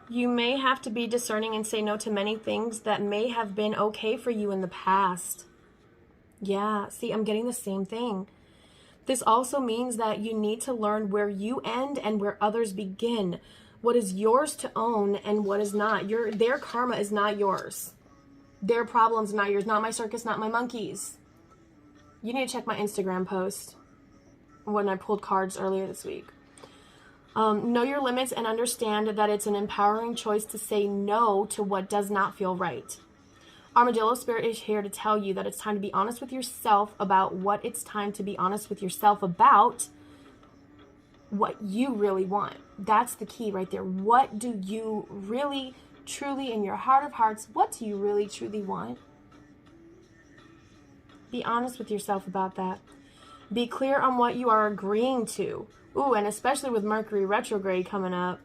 You may have to be discerning and say no to many things that may have been okay for you in the past. Yeah, see, I'm getting the same thing. This also means that you need to learn where you end and where others begin. What is yours to own and what is not. Their karma is not yours. Their problems not yours. Not my circus, not my monkeys. You need to check my Instagram post when I pulled cards earlier this week. Know your limits and understand that it's an empowering choice to say no to what does not feel right. Armadillo Spirit is here to tell you that it's time to be honest with yourself about what it's time to be honest with yourself about what you really want. That's the key right there. What do you really, truly, in your heart of hearts, what do you really, truly want? Be honest with yourself about that. Be clear on what you are agreeing to. Ooh, and especially with Mercury retrograde coming up,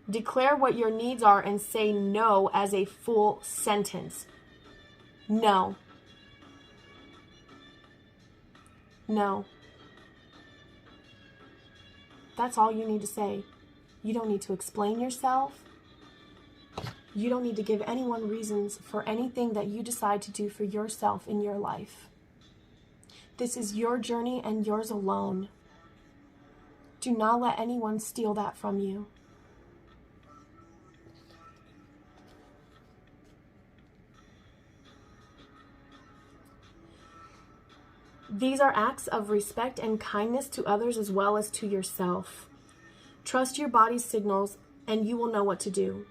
declare what your needs are and say no as a full sentence. No. No. That's all you need to say. You don't need to explain yourself. You don't need to give anyone reasons for anything that you decide to do for yourself in your life. This is your journey and yours alone. Do not let anyone steal that from you. These are acts of respect and kindness to others as well as to yourself. Trust your body's signals and you will know what to do.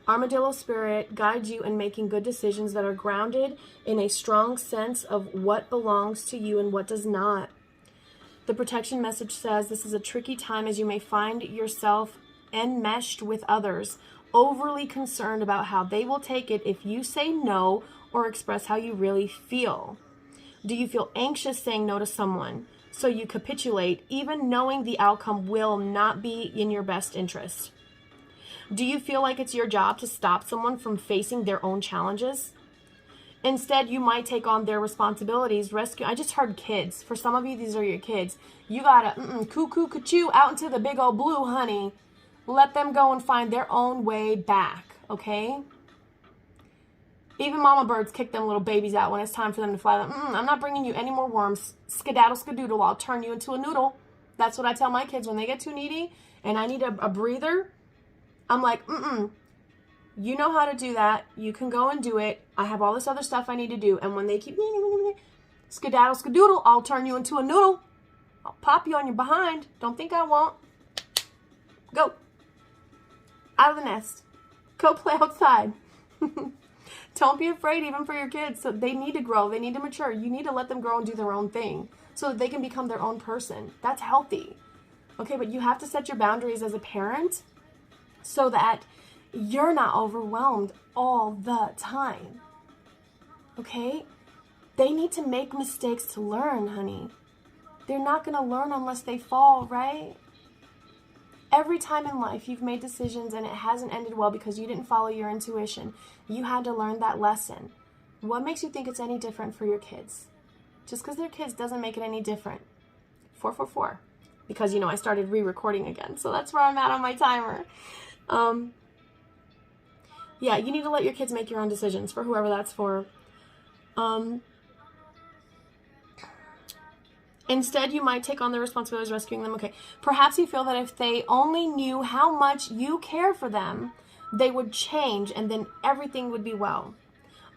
Armadillo spirit guides you in making good decisions that are grounded in a strong sense of what belongs to you and what does not. The protection message says this is a tricky time as you may find yourself enmeshed with others, overly concerned about how they will take it if you say no or express how you really feel. Do you feel anxious saying no to someone, so you capitulate even knowing the outcome will not be in your best interest? Do you feel like it's your job to stop someone from facing their own challenges? Instead, you might take on their responsibilities, rescue. I just heard kids. For some of you, these are your kids. You gotta cuckoo, cuckoo, out into the big old blue, honey. Let them go and find their own way back, okay? Even mama birds kick them little babies out when it's time for them to fly. I'm not bringing you any more worms. Skedaddle, skadoodle, I'll turn you into a noodle. That's what I tell my kids when they get too needy and I need a breather. I'm like, you know how to do that. You can go and do it. I have all this other stuff I need to do. And when they keep skedaddle, skadoodle, I'll turn you into a noodle. I'll pop you on your behind. Don't think I won't. Go. Out of the nest. Go play outside. Don't be afraid even for your kids. So they need to grow. They need to mature. You need to let them grow and do their own thing so that they can become their own person. That's healthy. Okay, but you have to set your boundaries as a parent so that you're not overwhelmed all the time. Okay? They need to make mistakes to learn, honey. They're not going to learn unless they fall, right? Every time in life you've made decisions and it hasn't ended well because you didn't follow your intuition, you had to learn that lesson. What makes you think it's any different for your kids? Just because they're kids doesn't make it any different. 444. Because, I started re-recording again. So that's where I'm at on my timer. Yeah, you need to let your kids make your own decisions for whoever that's for. Instead, you might take on the responsibility of rescuing them. Okay. Perhaps you feel that if they only knew how much you care for them, they would change and then everything would be well.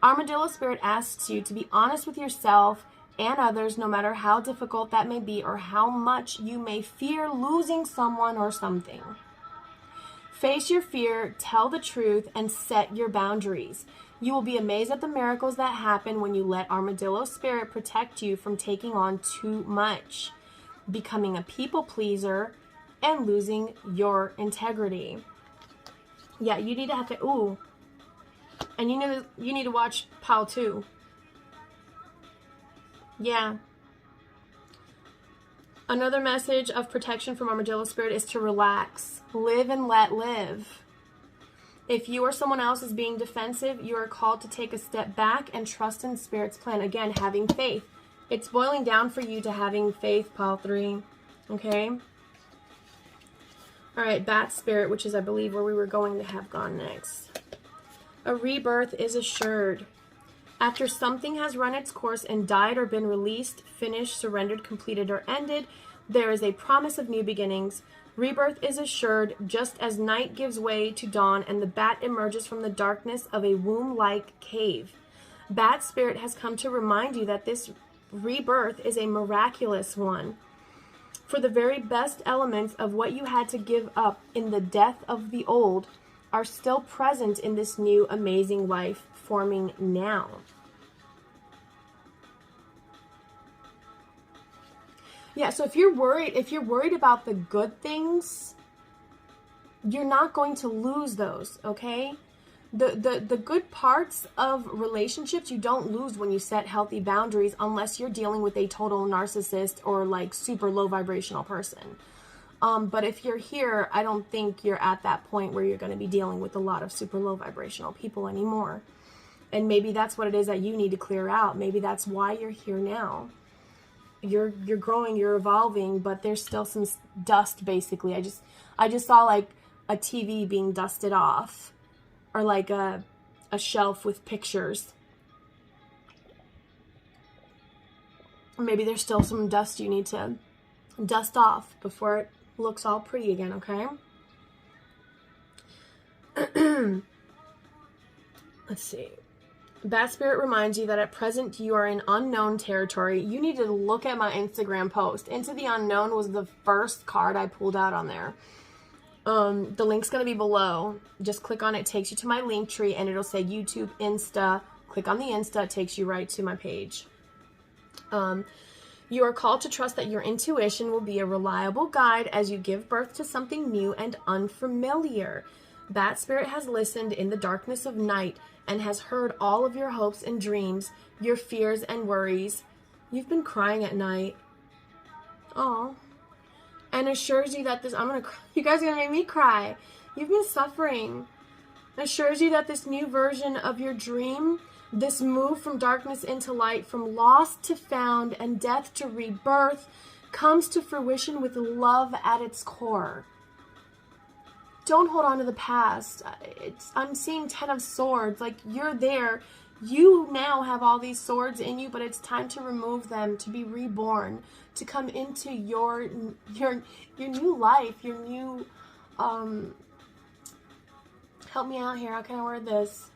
Armadillo Spirit asks you to be honest with yourself and others, no matter how difficult that may be or how much you may fear losing someone or something. Face your fear, tell the truth, and set your boundaries. You will be amazed at the miracles that happen when you let Armadillo Spirit protect you from taking on too much, becoming a people pleaser, and losing your integrity. Yeah, you need to have to, and you need to watch Pal 2. Yeah. Another message of protection from Armadillo Spirit is to relax. Live and let live. If you or someone else is being defensive, you are called to take a step back and trust in Spirit's plan. Again, having faith. It's boiling down for you to having faith, Pal 3. Okay? Alright, Bat Spirit, which is, I believe, where we were going to have gone next. A rebirth is assured. After something has run its course and died or been released, finished, surrendered, completed, or ended, there is a promise of new beginnings. Rebirth is assured just as night gives way to dawn and the bat emerges from the darkness of a womb-like cave. Bat Spirit has come to remind you that this rebirth is a miraculous one. For the very best elements of what you had to give up in the death of the old are still present in this new amazing life forming now. Yeah, so if you're worried about the good things, you're not going to lose those, okay? The good parts of relationships you don't lose when you set healthy boundaries unless you're dealing with a total narcissist or like super low vibrational person. But if you're here, I don't think you're at that point where you're going to be dealing with a lot of super low vibrational people anymore. And maybe that's what it is that you need to clear out. Maybe that's why you're here now. You're growing, you're evolving, but there's still some dust basically. I just saw like a TV being dusted off. or like a shelf with pictures. Maybe there's still some dust you need to dust off before it looks all pretty again, okay? Let's see. Bat Spirit reminds you that at present you are in unknown territory. You need to look at my Instagram post. Into the Unknown was the first card I pulled out on there. The link's going to be below. Just click on it. It takes you to my link tree, and it'll say YouTube, Insta. Click on the Insta. It takes you right to my page. You are called to trust that your intuition will be a reliable guide as you give birth to something new and unfamiliar. Bat Spirit has listened in the darkness of night and has heard all of your hopes and dreams, your fears and worries. You've been crying at night. Oh. And assures you that this, you guys are gonna make me cry. You've been suffering. Assures you that this new version of your dream, this move from darkness into light, from lost to found and death to rebirth, comes to fruition with love at its core. Don't hold on to the past. I'm seeing 10 of Swords. Like, you're there. You now have all these swords in you, but it's time to remove them, to be reborn, to come into your new life, your new, help me out here. How can I word this?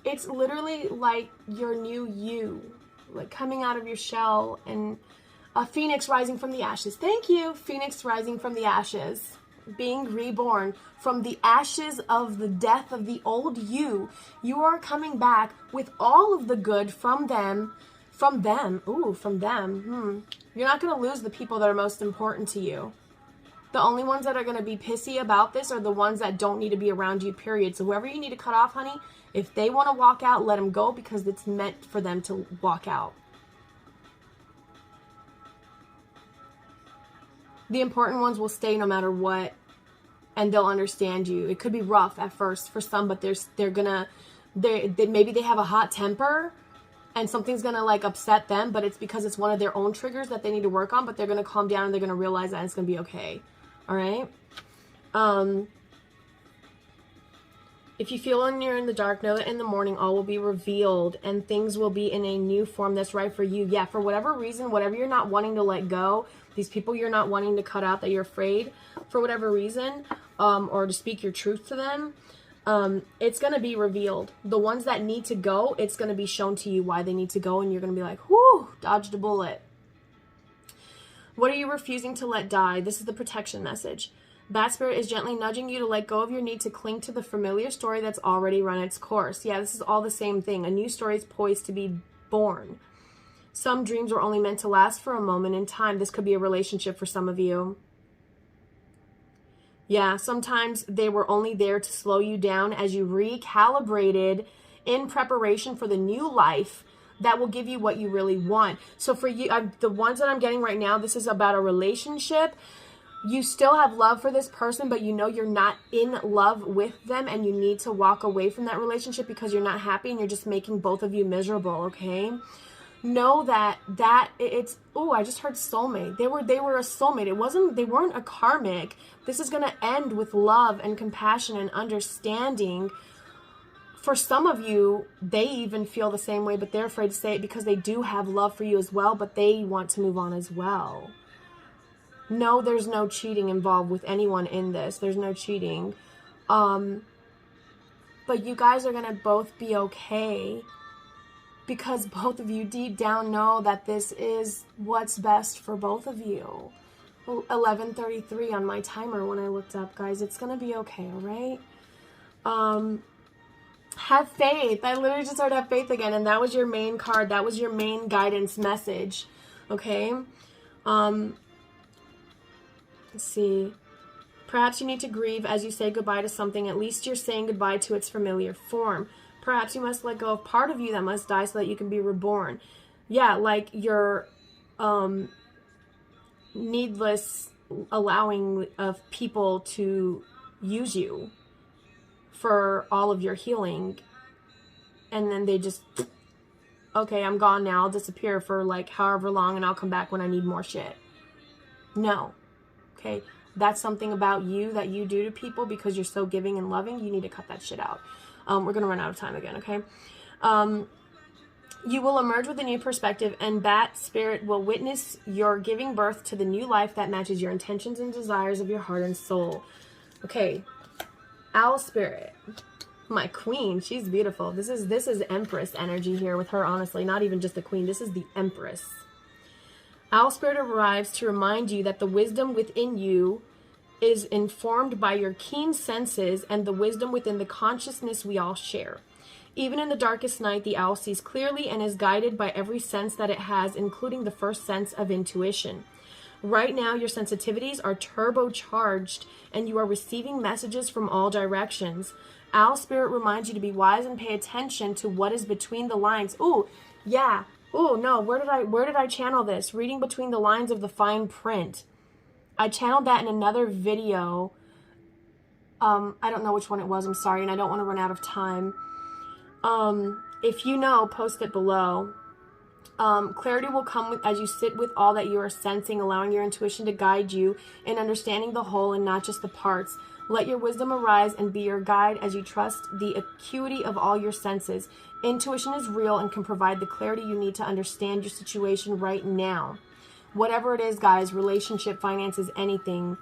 It's literally like your new you, like coming out of your shell, and a phoenix rising from the ashes. Thank you. Phoenix rising from the ashes. Being reborn from the ashes of the death of the old you. You are coming back with all of the good from them. Ooh, from them. You're not going to lose the people that are most important to you. The only ones that are going to be pissy about this are the ones that don't need to be around you, period. So whoever you need to cut off, honey, if they want to walk out, let them go, because it's meant for them to walk out. The important ones will stay no matter what, and they'll understand you. It could be rough at first for some, but maybe they have a hot temper and something's gonna like upset them, but it's because it's one of their own triggers that they need to work on, but they're gonna calm down and they're gonna realize that it's gonna be okay. All right. If you feel when you're in the dark, know that in the morning all will be revealed and things will be in a new form that's right for you. Yeah, for whatever reason, whatever you're not wanting to let go, these people you're not wanting to cut out that you're afraid for whatever reason, or to speak your truth to them, it's going to be revealed. The ones that need to go, it's going to be shown to you why they need to go, and you're going to be like, whoo, dodged a bullet. What are you refusing to let die? This is the protection message. Bat Spirit is gently nudging you to let go of your need to cling to the familiar story that's already run its course. Yeah, this is all the same thing. A new story is poised to be born. Some dreams were only meant to last for a moment in time. This could be a relationship for some of you. Yeah, sometimes they were only there to slow you down as you recalibrated in preparation for the new life that will give you what you really want. So for you, the ones that I'm getting right now, this is about a relationship. You still have love for this person, but you know you're not in love with them, and you need to walk away from that relationship because you're not happy and you're just making both of you miserable, okay? Know that it's, oh, I just heard soulmate. They were a soulmate. They weren't a karmic. This is going to end with love and compassion and understanding. For some of you, they even feel the same way, but they're afraid to say it because they do have love for you as well, but they want to move on as well. No, there's no cheating involved with anyone in this. There's no cheating. But you guys are going to both be okay, because both of you deep down know that this is what's best for both of you. 11:33 on my timer when I looked up, guys. It's going to be okay, all right? Have faith. I literally just heard have faith again, and that was your main card. That was your main guidance message, okay? Let's see. Perhaps you need to grieve as you say goodbye to something. At least you're saying goodbye to its familiar form. Perhaps you must let go of part of you that must die so that you can be reborn. Yeah, like your needless allowing of people to use you for all of your healing. And then they just, okay, I'm gone now. I'll disappear for like however long and I'll come back when I need more shit. No. Okay. that's something about you that you do to people because you're so giving and loving, you need to cut that shit out. We're going to run out of time again, okay? You will emerge with a new perspective, and that spirit will witness your giving birth to the new life that matches your intentions and desires of your heart and soul. Okay, owl spirit, my queen, she's beautiful. This is Empress energy here with her, honestly, not even just the queen. This is the Empress. Owl spirit arrives to remind you that the wisdom within you is informed by your keen senses and the wisdom within the consciousness we all share. Even in the darkest night, the owl sees clearly and is guided by every sense that it has, including the first sense of intuition. Right now, your sensitivities are turbocharged and you are receiving messages from all directions. Owl spirit reminds you to be wise and pay attention to what is between the lines. Ooh, yeah. Ooh, no, where did I channel this? Reading between the lines of the fine print. I channeled that in another video. I don't know which one it was, I'm sorry, and I don't want to run out of time. If you know, post it below. Clarity will come as you sit with all that you are sensing, allowing your intuition to guide you in understanding the whole and not just the parts. Let your wisdom arise and be your guide as you trust the acuity of all your senses. Intuition is real and can provide the clarity you need to understand your situation right now. Whatever it is, guys, relationship, finances, anything.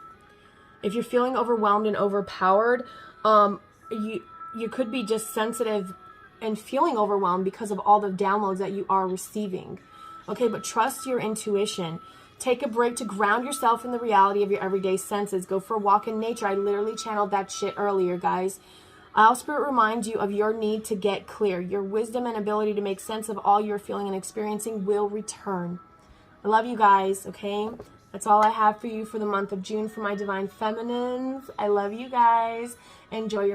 If you're feeling overwhelmed and overpowered, you could be just sensitive and feeling overwhelmed because of all the downloads that you are receiving. Okay, but trust your intuition. Take a break to ground yourself in the reality of your everyday senses. Go for a walk in nature. I literally channeled that shit earlier, guys. Owl Spirit reminds you of your need to get clear. Your wisdom and ability to make sense of all you're feeling and experiencing will return. I love you guys, okay? That's all I have for you for the month of June for my Divine Feminines. I love you guys. Enjoy your